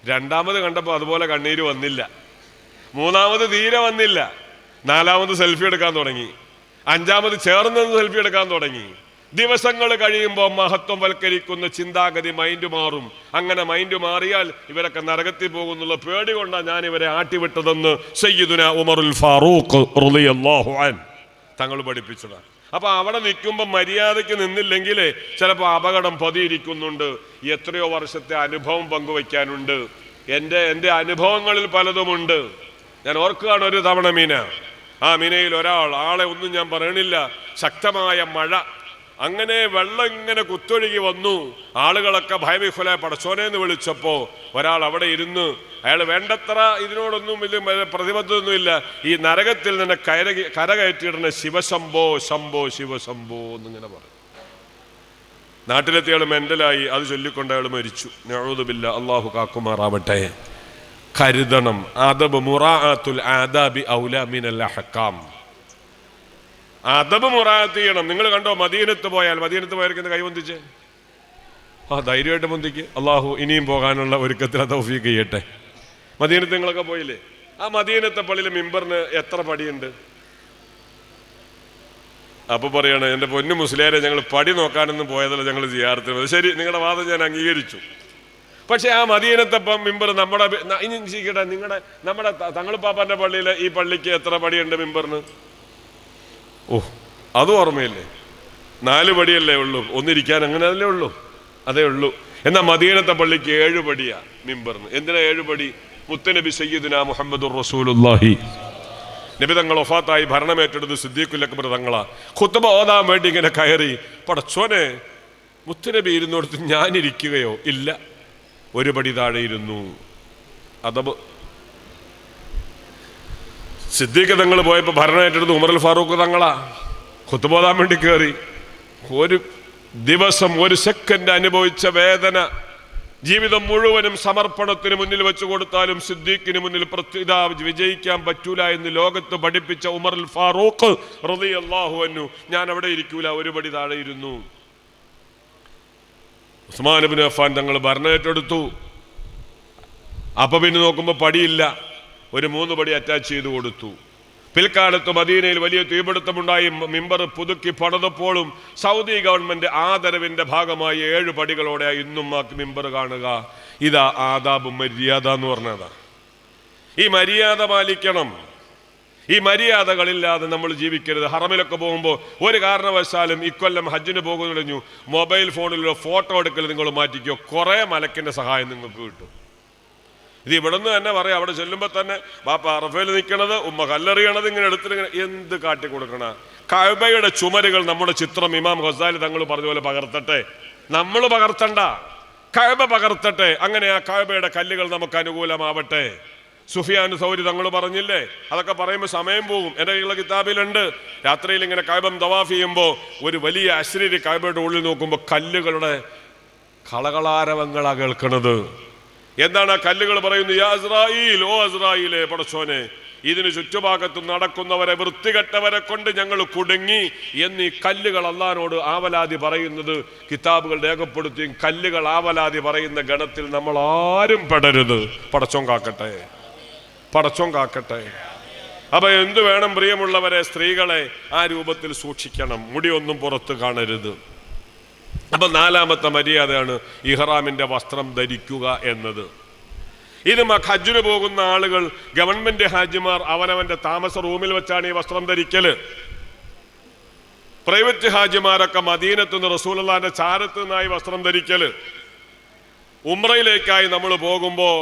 രണ്ടാമത് കണ്ടപ്പോൾ അതുപോലെ കണ്ണീര് വന്നില്ല. മൂന്നാമത് തീരെ വന്നില്ല. നാലാമത് സെൽഫി എടുക്കാൻ തുടങ്ങി. അഞ്ചാമത് ചേർന്ന് സെൽഫി എടുക്കാൻ തുടങ്ങി. ദിവസങ്ങൾ കഴിയുമ്പോൾ മഹത്വം വൽക്കരിക്കുന്ന ചിന്താഗതി മൈൻഡ് മാറും. അങ്ങനെ മൈൻഡ് മാറിയാൽ ഇവരൊക്കെ നരകത്തിൽ പോകുന്നുള്ള പേടി കൊണ്ടാണ് ഞാൻ ഇവരെ ആട്ടിവിട്ടതെന്ന് സയ്യിദുന ഉമറുൽ ഫാറൂഖ് റളിയല്ലാഹു അൻഹു തങ്ങൾ പഠിപ്പിച്ചതാണ്. അപ്പൊ അവിടെ നിൽക്കുമ്പോൾ മര്യാദയ്ക്ക് നിന്നില്ലെങ്കിൽ ചിലപ്പോൾ അപകടം പതിയിരിക്കുന്നുണ്ട്. എത്രയോ വർഷത്തെ അനുഭവം പങ്കുവയ്ക്കാനുണ്ട്. എൻ്റെ അനുഭവങ്ങളിൽ പലതുമുണ്ട്. ഞാൻ ഓർക്കുകയാണ്, ഒരു തവണ ആ മിനയിൽ ആളെ ഒന്നും ഞാൻ പറയണില്ല, ശക്തമായ മഴ, അങ്ങനെ വെള്ളം ഇങ്ങനെ കുത്തൊഴുകി വന്നു. ആളുകളൊക്കെ ഭയവിഹുല പടച്ചോനെന്ന് വിളിച്ചപ്പോ ഒരാൾ അവിടെ ഇരുന്ന്, അയാൾ വേണ്ടത്ര ഇതിനോടൊന്നും വലിയ പ്രതിബദ്ധമൊന്നുമില്ല. ഈ നരകത്തിൽ നിന്ന് കരകയറ്റിയിടുന്ന ശിവശംഭോ ശംഭോ ശിവശംഭോ എന്നിങ്ങനെ പറഞ്ഞു. നാട്ടിലെത്തിയ ആൾ മെന്റലായി, അത് ചൊല്ലിക്കൊണ്ട് അയാൾ മരിച്ചു. നഊദു ബില്ലാഹ്, അല്ലാഹു കാക്കുമാറാവട്ടെ. കരുതണം. അദബ് മുറാഅത്തുൽ ആദാബി ഔലാ മിനൽ അഹ്കാം. അദബ് മുറാഅത്ത് ചെയ്യണം. നിങ്ങൾ കണ്ടോ, മദീനത്ത് പോയവർക്ക് കൈവന്തിച്ച് ധൈര്യമായിട്ട് പൊന്തിക്ക്. അള്ളാഹു ഇനിയും പോകാനുള്ള ഒരുക്കത്തിൽ തൗഫീഖ് ചെയ്യട്ടെ. മദീനത്ത് നിങ്ങളൊക്കെ പോയില്ലേ? ആ മദീനത്തെ പള്ളിയിലെ മിമ്പറിന് എത്ര പടിയുണ്ട്? അപ്പൊ പറയാണ്, എൻ്റെ പൊന്നു മുസ്ലിയാരെ, ഞങ്ങൾ പടി നോക്കാനൊന്നും പോയതല്ല, ഞങ്ങൾ സിയാറത്തിന്. ശരി, നിങ്ങളുടെ വാദം ഞാൻ അംഗീകരിച്ചു. പക്ഷെ ആ മദീനത്തെ മിമ്പർ നമ്മുടെ തങ്ങളുപ്പാപ്പാന്റെ പള്ളിയിലെ ഈ പള്ളിക്ക് എത്ര പടിയുണ്ട് മിമ്പറിന്? അതും ഓർമ്മയില്ലേ? 4 പടിയല്ലേ ഉള്ളൂ, ഒന്നിരിക്കാൻ അങ്ങനെ അല്ലേ ഉള്ളൂ, അതേ ഉള്ളൂ. എന്നാൽ മദീനത്തെ പള്ളിക്ക് 7 പടിയാ മിമ്പറിന്. എന്തിനാ 7 പടി? മുത്തനബി സയ്യിദുനാ മുഹമ്മദുർ റസൂലുള്ളാഹി നബി തങ്ങൾ വഫാത്തായി ഭരണമേറ്റെടുത്ത് സിദ്ദീഖുൽ അക്ബർ തങ്ങളാ ഖുത്ബ ഓതാൻ വേണ്ടി ഇങ്ങനെ കയറി. പടച്ചോനെ, മുത്തനബി ഇരുന്നോടത്ത് ഞാനിരിക്കുകയോ ഇല്ല, 1 പടി താഴെ ഇരുന്നു. അതബ് സിദ്ദീഖ് തങ്ങൾ പോയപ്പോൾ ഭരണമേറ്റെടുത്ത് ഉമറുൽ ഫാറൂഖ് തങ്ങളാ ഖുത്ബ ഓതാൻ വേണ്ടി കയറി. 1 ദിവസം 1 സെക്കൻഡ് അനുഭവിച്ച വേദന ജീവിതം മുഴുവനും സമർപ്പണത്തിന് മുന്നിൽ വെച്ചു കൊടുത്താലും സിദ്ദീഖിന് മുന്നിൽ വിജയിക്കാൻ പറ്റൂല എന്ന് ലോകത്ത് പഠിപ്പിച്ച ഉമറുൽ ഫാറൂഖ് റളിയല്ലാഹു അൻഹു ഞാൻ അവിടെ ഇരിക്കൂല, 1 പടി താഴെ ഇരുന്നു. ഉസ്മാൻ ഇബ്നു അഫ്ഫാൻ തങ്ങൾ ഭരണമേറ്റെടുത്തു. അപ്പൊ പിന്നെ നോക്കുമ്പോൾ പടിയില്ല, 3 പടി അറ്റാച്ച് ചെയ്ത് കൊടുത്തു. പിൽക്കാലത്ത് മദീനയിൽ വലിയ തീപിടുത്തമുണ്ടായി. മിമ്പർ പുതുക്കി പണിതപ്പോഴും സൗദി ഗവൺമെന്റ് ആദരവിന്റെ ഭാഗമായി 7 പടികളോടെ ഇന്നും ആ മിമ്പർ കാണുക. ഇതാ ആദാബ്, മര്യാദ എന്ന് പറഞ്ഞതാ. ഈ മര്യാദ പാലിക്കണം. ഈ മര്യാദകളില്ലാതെ നമ്മൾ ജീവിക്കരുത്. ഹറമിലൊക്കെ പോകുമ്പോൾ ഒരു കാരണവശാലും ഇക്കൊല്ലം ഹജ്ജിന് പോകുന്നു കഴിഞ്ഞു മൊബൈൽ ഫോണിലോ ഫോട്ടോ എടുക്കൽ നിങ്ങൾ മാറ്റിക്കോ, കുറെ മലക്കിന്റെ സഹായം നിങ്ങൾക്ക് കിട്ടും. ഇത് ഇവിടുന്ന് തന്നെ പറയാം. അവിടെ ചെല്ലുമ്പോൾ തന്നെ ബാപ്പ അറഫയിൽ നിൽക്കണത്, ഉമ്മ കല്ലെറിയണത്, ഇങ്ങനെ എടുത്തിട്ട് എന്ത് കാട്ടിക്കൊടുക്കണ. കഅബയുടെ ചുമരുകൾ നമ്മുടെ ചിത്രം ഇമാം ഗസാലി തങ്ങൾ പറഞ്ഞ പോലെ പകർത്തട്ടെ. നമ്മൾ പകർത്തണ്ട, കഅബ പകർത്തട്ടെ. അങ്ങനെ ആ കഅബയുടെ കല്ലുകൾ നമുക്ക് അനുകൂലമാവട്ടെ. സുഫിയാൻ സൗരി തങ്ങൾ പറഞ്ഞില്ലേ, അതൊക്കെ പറയുമ്പോൾ സമയം പോകും. എൻ്റെ കയ്യിലുള്ള കിതാബിലുണ്ട്. രാത്രിയിൽ ഇങ്ങനെ കഅബം തവാഫ് ചെയ്യുമ്പോൾ ഒരു വലിയ അശ്രീരി കഅബയുടെ ഉള്ളിൽ നോക്കുമ്പോൾ കല്ലുകളുടെ കളകളാരവങ്ങളാ കേൾക്കണത്. എന്താണ് ആ കല്ലുകൾ പറയുന്നത്? യാ ഇസ്രായീൽ, ഓ ഇസ്രായീലേ, പടച്ചോനെ, ഇതിന് ചുറ്റുഭാഗത്തും നടക്കുന്നവരെ, വൃത്തികെട്ടവരെ കൊണ്ട് ഞങ്ങൾ കുടുങ്ങി എന്നീ കല്ലുകൾ അള്ളാഹിനോട് ആവലാതി പറയുന്നത് കിതാബുകൾ രേഖപ്പെടുത്തിയും കല്ലുകൾ ആവലാതി പറയുന്ന ഗണത്തിൽ നമ്മൾ ആരും പെടരുത്. പടച്ചോൻ കാക്കട്ടെ, പടച്ചോൻ കാക്കട്ടെ. അപ്പൊ എന്തു വേണം പ്രിയമുള്ളവരെ? സ്ത്രീകളെ ആ രൂപത്തിൽ സൂക്ഷിക്കണം. മുടിയൊന്നും പുറത്ത് കാണരുത്. അപ്പൊ നാലാമത്തെ മര്യാദയാണ് ഇഹ്റാമിന്റെ വസ്ത്രം ധരിക്കുക എന്നത്. ഇത് ഹജ്ജിന് പോകുന്ന ആളുകൾ, ഗവൺമെന്റ് ഹാജിമാർ അവനവന്റെ താമസ റൂമിൽ വെച്ചാണ് ഈ വസ്ത്രം ധരിക്കല്. പ്രൈവറ്റ് ഹാജിമാരൊക്കെ മദീനത്ത് നിന്ന് റസൂലുള്ളാഹിന്റെ ചാരത്ത് നിന്നായി വസ്ത്രം ധരിക്കല്. ഉംറയിലേക്കായി നമ്മൾ പോകുമ്പോൾ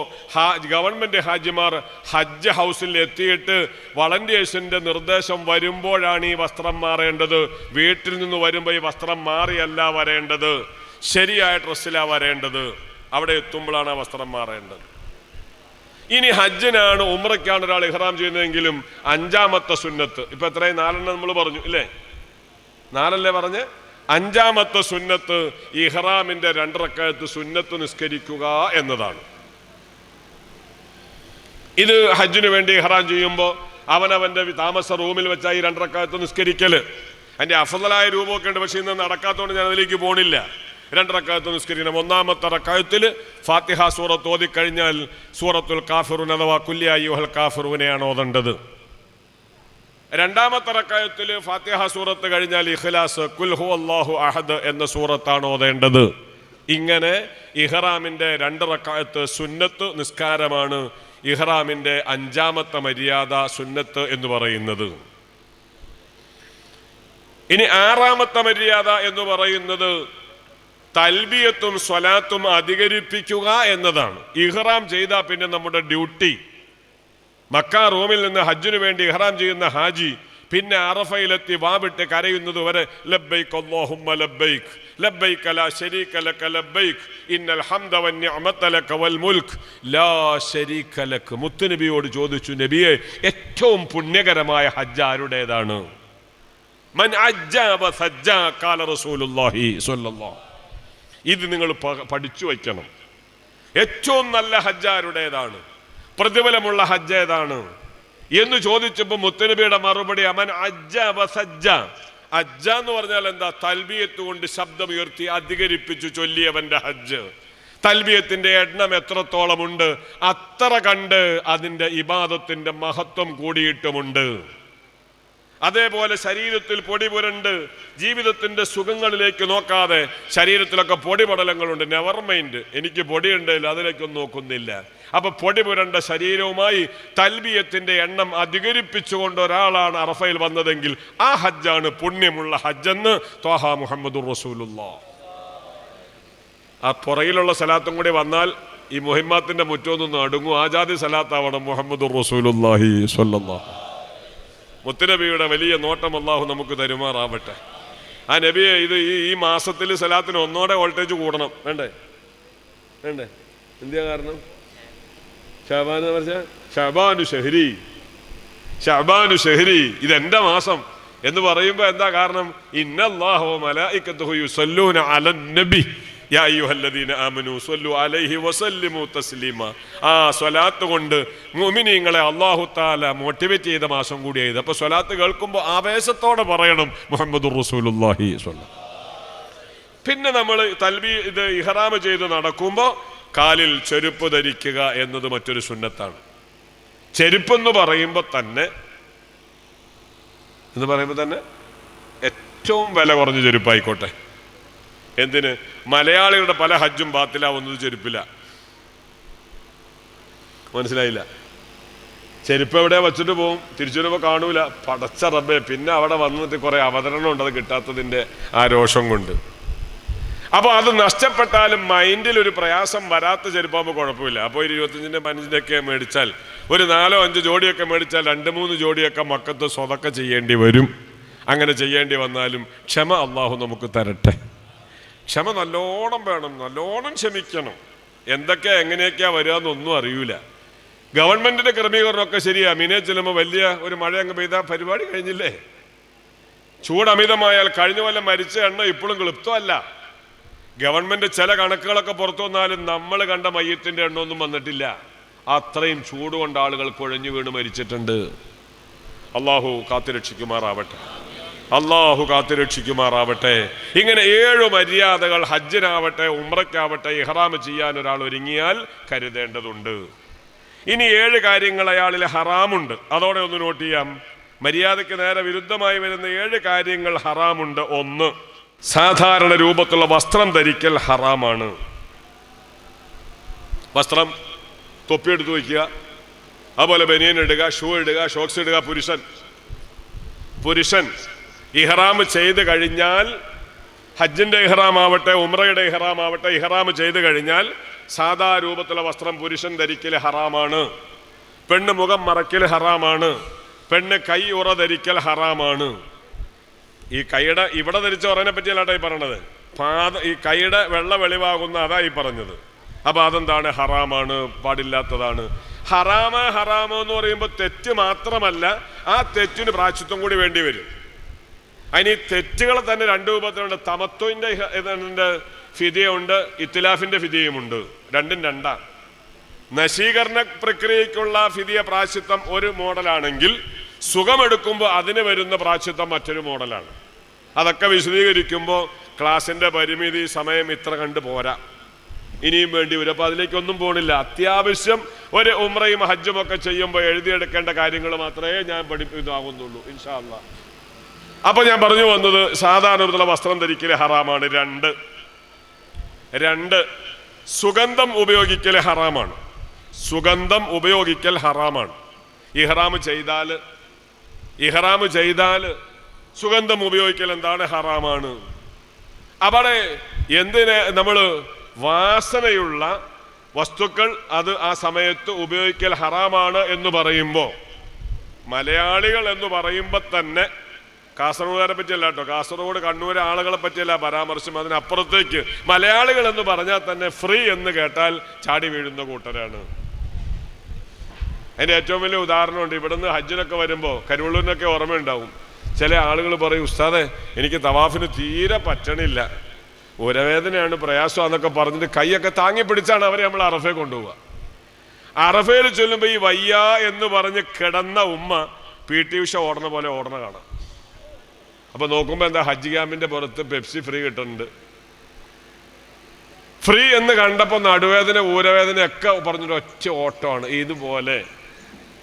ഗവൺമെന്റ് ഹാജിമാർ ഹജ്ജ് ഹൗസിൽ എത്തിയിട്ട് വളണ്ടിയേഴ്സിന്റെ നിർദ്ദേശം വരുമ്പോഴാണ് ഈ വസ്ത്രം മാറേണ്ടത്. വീട്ടിൽ നിന്ന് വരുമ്പോൾ ഈ വസ്ത്രം മാറിയല്ല വരേണ്ടത്, ശരിയായ ഡ്രസ്സിലാണ് വരേണ്ടത്. അവിടെ എത്തുമ്പോഴാണ് ആ വസ്ത്രം മാറേണ്ടത്. ഇനി ഹജ്ജിനാണ് ഉംറയ്ക്കാണ് ഒരാൾ ഇഹ്റാം ചെയ്യുന്നതെങ്കിലും അഞ്ചാമത്തെ സുന്നത്ത്, ഇപ്പൊ എത്രയും 4 നമ്മൾ പറഞ്ഞു ഇല്ലേ, 4 പറഞ്ഞ്. അഞ്ചാമത്തെ സുന്നത്ത് ഇഹ്റാമിന്റെ 2 റക്അത്ത് സുന്നത്ത് നിസ്കരിക്കുക എന്നതാണ്. ഇത് ഹജ്ജിന് വേണ്ടി ഇഹ്റാം ചെയ്യുമ്പോൾ അവനവന്റെ താമസ റൂമിൽ വെച്ചാൽ ഈ 2 റക്അത്ത് നിസ്കരിക്കല്. അതിന്റെ അഫ്ളലായ രൂപമൊക്കെ ഉണ്ട്, പക്ഷെ ഇന്ന് നടക്കാത്തതുകൊണ്ട് ഞാൻ അതിലേക്ക് പോണില്ല. 2 റക്അത്ത് നിസ്കരിക്കണം. ഒന്നാമത്തെ റക്അത്തിൽ ഫാത്തിഹ സൂറത്ത് ഓതിക്കഴിഞ്ഞാൽ സൂറത്തുൽ കാഫിറൂൻ അഥവാ ഖുൽ യാ അയ്യുഹൽ കാഫിറൂനെയാണ് ഓതേണ്ടത്. രണ്ടാമത്തെ റക്അത്തിൽ ഫാത്തിഹ സൂറത്ത് കഴിഞ്ഞാൽ ഇഖ്ലാസ് ഖുൽ ഹുവല്ലാഹു അഹദ് എന്ന സൂറത്താണ് ഓതേണ്ടത്. ഇങ്ങനെ ഇഹ്റാമിന്റെ 2 റക്അത്ത് സുന്നത്ത് നിസ്കാരമാണ് ഇഹ്റാമിന്റെ 5ാമത്തെ മര്യാദ സുന്നത്ത് എന്ന് പറയുന്നത്. ഇനി 6ാമത്തെ മര്യാദ എന്ന് പറയുന്നത് തൽബിയത്തും സ്വലാത്തും അധികരിപ്പിക്കുക എന്നതാണ്. ഇഹ്റാം ചെയ്താൽ പിന്നെ നമ്മുടെ ഡ്യൂട്ടി, മക്ക റൂമിൽ നിന്ന് ഹജ്ജിന് വേണ്ടി ഇഹ്റാം ചെയ്യുന്ന ഹാജി പിന്നെ അറഫയിലെത്തി വാവിട്ട് കരയുന്നത് വരെ ലബ്ബൈക് അല്ലാഹുമ്മ ലബ്ബൈക് ലബ്ബൈക ലാ ശരീക ലക ലബ്ബൈക് ഇന്നൽ ഹംദ വന്നിഅമത ലക വൽ മുൽക്ക് ലാ ശരീക ലക. മുത്തുനബിയോട് ചോദിച്ചു, നബിയെ ഏറ്റവും പുണ്യകരമായ ഹജ്ജ് ആരുടേതാണ്? മൻ അജ്ജ വസജ്ജ ഖാല റസൂലുള്ളാഹി സ്വല്ലല്ലാഹു. ഇത് നിങ്ങൾ പഠിച്ചു വയ്ക്കണം. ഏറ്റവും നല്ല ഹജ്ജ് ആരുടേതാണ്, പ്രതിഫലമുള്ള ഹജ്ജ് ഏതാണ് എന്ന് ചോദിച്ചപ്പോൾ മുത്തനബിയുടെ മറുപടി അമൻ അജ്ജ വസജ്ജ. അജ്ജ എന്ന് പറഞ്ഞാൽ എന്താ? തൽബിയത്ത് കൊണ്ട് ശബ്ദമുയർത്തി അധികരിപ്പിച്ചു ചൊല്ലിയവന്റെ ഹജ്ജ്. തൽബിയത്തിന്റെ എണ്ണം എത്രത്തോളമുണ്ട് അത്ര കണ്ട് അതിന്റെ ഇബാദത്തിന്റെ മഹത്വം കൂടിയിട്ടുമുണ്ട്. അതേപോലെ ശരീരത്തിൽ പൊടി പുരണ്ട് ജീവിതത്തിന്റെ സുഖങ്ങളിലേക്ക് നോക്കാതെ, ശരീരത്തിലൊക്കെ പൊടിപടലങ്ങളുണ്ട്, നെവർ മൈൻഡ് എനിക്ക് പൊടിയുണ്ടല്ലോ അതിലേക്കൊന്നും നോക്കുന്നില്ല. അപ്പൊ പൊടി പുരണ്ട ശരീരവുമായി തൽബിയത്തിന്റെ എണ്ണം അധികരിപ്പിച്ചുകൊണ്ട് ഒരാളാണ് അറഫയിൽ വന്നതെങ്കിൽ ആ ഹജ്ജാണ് പുണ്യമുള്ള ഹജ്ജെന്ന് ത്വാഹ മുഹമ്മദുർ റസൂലുള്ളാഹ്. ആ പുറകിലുള്ള സലാത്തും കൂടി വന്നാൽ ഈ മുഹിമ്മാത്തിന്റെ മുറ്റൊന്നും അടുങ്ങും. ആജാദി സലാത്താവണം മുഹമ്മദുർ റസൂലുള്ളാഹി സ്വല്ലല്ലാഹു. മുത്തുനബിയുടെ വലിയ നോട്ടം അല്ലാഹു നമുക്ക് തരുമാറാവട്ടെ. ആ നബിയെ ഇത് ഈ മാസത്തിൽ സലാത്തിന് ഒന്നോടെ വോൾട്ടേജ് കൂടണം. വേണ്ടേ വേണ്ടേ? എന്തിയാ കാരണം? ഷഅബാൻ എന്ന് പറഞ്ഞാൽ ഷഅബാനു ഷഹരി, ഇതെന്റെ മാസം എന്ന് പറയുമ്പോൾ എന്താ കാരണം? ഇന്നല്ലാഹു വ മലായികത്തുഹു യുസല്ലൂന അലൻ നബി യാ അയ്യുഹല്ലദീന ആമനൂ സ്വല്ലു അലൈഹി വസല്ലിമു തസ്ലീമ. ആ സ്വലാത്ത് കൊണ്ട് മുഅ്മിനീങ്ങളെ അല്ലാഹു തആല മോട്ടിവേറ്റ് ചെയ്ത മാസം കൂടിയായത്. അപ്പോൾ സ്വലാത്ത് കേൾക്കുമ്പോൾ ആവേശത്തോടെ പറയണം മുഹമ്മദുർ റസൂലുള്ളാഹി സ്വല്ലല്ലാഹു. പിന്നെ നമ്മൾ ഇത് ഇഹ്റാം ചെയ്ത് നടക്കുമ്പോൾ കാലിൽ ചെരുപ്പ് ധരിക്കുക എന്നത് മറ്റൊരു സുന്നത്താണ്. ചെരുപ്പെന്ന് പറയുമ്പോൾ തന്നെ ഏറ്റവും വില കുറഞ്ഞ ചെരുപ്പായിക്കോട്ടെ. എന്തിന്? മലയാളികളുടെ പല ഹജ്ജും ബാത്തിലാവുന്നത് ചെരുപ്പില്ല. മനസ്സിലായില്ല? ചെരുപ്പ് എവിടെ വെച്ചിട്ട് പോവും, തിരിച്ചു വരുമ്പോൾ കാണൂല. പടച്ച റബ്ബേ, പിന്നെ അവിടെ വന്നിട്ട് കുറെ അവതരണം ഉണ്ട് അത് കിട്ടാത്തതിൻ്റെ ആ രോഷം കൊണ്ട്. അപ്പോൾ അത് നഷ്ടപ്പെട്ടാലും മൈൻഡിൽ ഒരു പ്രയാസം വരാത്ത ചെരുപ്പാകുമ്പോൾ കുഴപ്പമില്ല. അപ്പോൾ 25-ൻ്റെ 15-ൻ്റെ മേടിച്ചാൽ ഒരു 4-5 ജോഡിയൊക്കെ മേടിച്ചാൽ 2-3 ജോഡിയൊക്കെ മക്കത്ത് സ്വതക്ക ചെയ്യേണ്ടി വരും. അങ്ങനെ ചെയ്യേണ്ടി വന്നാലും ക്ഷമ അള്ളാഹു നമുക്ക് തരട്ടെ. ക്ഷമ നല്ലോണം വേണം, നല്ലോണം ക്ഷമിക്കണം. എങ്ങനെയൊക്കെയാ വരിക എന്നൊന്നും അറിയൂല. ഗവൺമെന്റിന്റെ ക്രമീകരണമൊക്കെ ശരിയാ. മീനെ ചെല്ലുമ്പോൾ വലിയ ഒരു മഴ അങ്ങ് പെയ്താൽ പരിപാടി കഴിഞ്ഞില്ലേ? ചൂട് അമിതമായാൽ കഴിഞ്ഞ കൊല്ലം മരിച്ച എണ്ണ ഇപ്പോഴും ക്ലിപ്തമല്ല. ഗവൺമെന്റ് ചില കണക്കുകളൊക്കെ പുറത്തു വന്നാലും നമ്മൾ കണ്ട മയ്യത്തിന്റെ എണ്ണമൊന്നും വന്നിട്ടില്ല. അത്രയും ചൂട് കൊണ്ട് ആളുകൾ കുഴഞ്ഞു വീണ് മരിച്ചിട്ടുണ്ട്. അള്ളാഹു കാത്തുരക്ഷിക്കുമാറാവട്ടെ. ഇങ്ങനെ 7 മര്യാദകൾ ഹജ്ജിനാവട്ടെ ഉംറയ്ക്കാവട്ടെ ഇഹ്റാം ചെയ്യാൻ ഒരാൾ ഒരുങ്ങിയാൽ കരുതേണ്ടതുണ്ട്. ഇനി 7 കാര്യങ്ങൾ അയാളിൽ ഹറാമുണ്ട്. അതോടെ ഒന്ന് നോട്ട് ചെയ്യാം. മര്യാദയ്ക്ക് നേരെ വിരുദ്ധമായി വരുന്ന 7 കാര്യങ്ങൾ ഹറാമുണ്ട്. 1, സാധാരണ രൂപത്തിലുള്ള വസ്ത്രം ധരിക്കൽ ഹറാമാണ്. വസ്ത്രം തൊപ്പിയെടുത്ത് വയ്ക്കുക, അതുപോലെ ബനിയൻ ഇടുക, ഷൂ ഇടുക, ഷോക്സ് ഇടുക. പുരുഷൻ ഇഹ്റാം ചെയ്ത് കഴിഞ്ഞാൽ, ഹജ്ജിന്റെ ഇഹ്റാം ആവട്ടെ ഉംറയുടെ ഇഹ്റാം ആവട്ടെ, ഇഹ്റാം ചെയ്ത് കഴിഞ്ഞാൽ സാധാ രൂപത്തിലുള്ള വസ്ത്രം പുരുഷൻ ധരിക്കൽ ഹറാമാണ്. പെണ്ണ് മുഖം മറയ്ക്കൽ ഹറാമാണ്. പെണ്ണ് കൈ ഉറ ധരിക്കൽ ഹറാമാണ്. ഈ കൈയുടെ ഇവിടെ ധരിച്ച ഉറനെ പറ്റിയല്ലാട്ടോ ഈ പറയണത്. ഈ കൈയുടെ വെള്ള വെളിവാകുന്ന അതാ ഈ പറഞ്ഞത്. അപ്പൊ അതെന്താണ്? ഹറാമാണ്, പാടില്ലാത്തതാണ്. ഹറാമോ എന്ന് പറയുമ്പോൾ തെറ്റ് മാത്രമല്ല, ആ തെറ്റിന് പ്രായശ്ചിത്തം കൂടി വേണ്ടി വരും. അതിന് ഈ തെറ്റുകൾ തന്നെ രണ്ട് രൂപത്തിലുണ്ട്. തമത്വന്റെ ഫിദിയുണ്ട്, ഇത്തിലാഫിന്റെ ഫിദിയുമുണ്ട്. രണ്ടും രണ്ടാണ്. നശീകരണ പ്രക്രിയക്കുള്ള ഫിദിയ പ്രായശ്ചിത്തം ഒരു മോഡലാണെങ്കിൽ, സുഖമെടുക്കുമ്പോൾ അതിന് വരുന്ന പ്രായശ്ചിത്തം മറ്റൊരു മോഡലാണ്. അതൊക്കെ വിശദീകരിക്കുമ്പോൾ ക്ലാസിന്റെ പരിമിതി സമയം ഇത്ര കണ്ടു പോരാ, ഇനിയും വേണ്ടി വരും. അപ്പൊ അതിലേക്കൊന്നും പോണില്ല. അത്യാവശ്യം ഒരു ഉംറയും ഹജ്ജും ഒക്കെ ചെയ്യുമ്പോൾ എഴുതിയെടുക്കേണ്ട കാര്യങ്ങൾ മാത്രമേ ഞാൻ ഇതാകുന്നുള്ളൂ ഇൻഷാ അല്ലാഹ്. അപ്പൊ ഞാൻ പറഞ്ഞു വന്നത്, സാധാരണ വസ്ത്രം ധരിക്കൽ ഹറാമാണ്. രണ്ട് സുഗന്ധം ഉപയോഗിക്കൽ ഹറാമാണ്. സുഗന്ധം ഉപയോഗിക്കൽ ഹറാമാണ്. ഇഹ്റാം ചെയ്താൽ സുഗന്ധം ഉപയോഗിക്കൽ എന്താണ്? ഹറാമാണ്. അവിടെ എന്തിന് നമ്മൾ വാസനയുള്ള വസ്തുക്കൾ അത് ആ സമയത്ത് ഉപയോഗിക്കൽ ഹറാമാണ് എന്ന് പറയുമ്പോൾ, മലയാളികൾ എന്ന് പറയുമ്പോൾ തന്നെ, കാസർഗോഡുകാരെ പറ്റിയല്ല കേട്ടോ, കാസർഗോഡ് കണ്ണൂർ ആളുകളെ പറ്റിയല്ല പരാമർശം, അതിനപ്പുറത്തേക്ക് മലയാളികൾ എന്ന് പറഞ്ഞാൽ തന്നെ ഫ്രീ എന്ന് കേട്ടാൽ ചാടി വീഴുന്ന കൂട്ടരാണ്. അതിൻ്റെ ഏറ്റവും വലിയ ഉദാഹരണമുണ്ട്. ഇവിടുന്ന് ഹജ്ജിനൊക്കെ വരുമ്പോൾ കരുവള്ളൂരിനൊക്കെ ഓർമ്മയുണ്ടാവും. ചില ആളുകൾ പറയും, ഉസ്താദെ എനിക്ക് തവാഫിന് തീരെ പറ്റണില്ല, ഉരവേദനയാണ്, പ്രയാസമാണെന്നൊക്കെ പറഞ്ഞിട്ട് കൈയൊക്കെ താങ്ങി പിടിച്ചാണ് അവരെ നമ്മൾ അറഫയെ കൊണ്ടുപോവുക. അറഫയിൽ ചൊല്ലുമ്പോൾ ഈ വയ്യ എന്ന് പറഞ്ഞ് കിടന്ന ഉമ്മ PT ഉഷ ഓടണ പോലെ ഓടണ കാണാം. അപ്പൊ നോക്കുമ്പോൾ എന്താ, ഹജ്ജ് ക്യാമ്പിന്റെ പുറത്ത് പെപ്സി ഫ്രീ കിട്ടുന്നുണ്ട്. ഫ്രീ എന്ന് കണ്ടപ്പോൾ നടുവേദന ഊരവേദന ഒക്കെ പറഞ്ഞിട്ട് ഒറ്റ ഓട്ടമാണ്. ഇതുപോലെ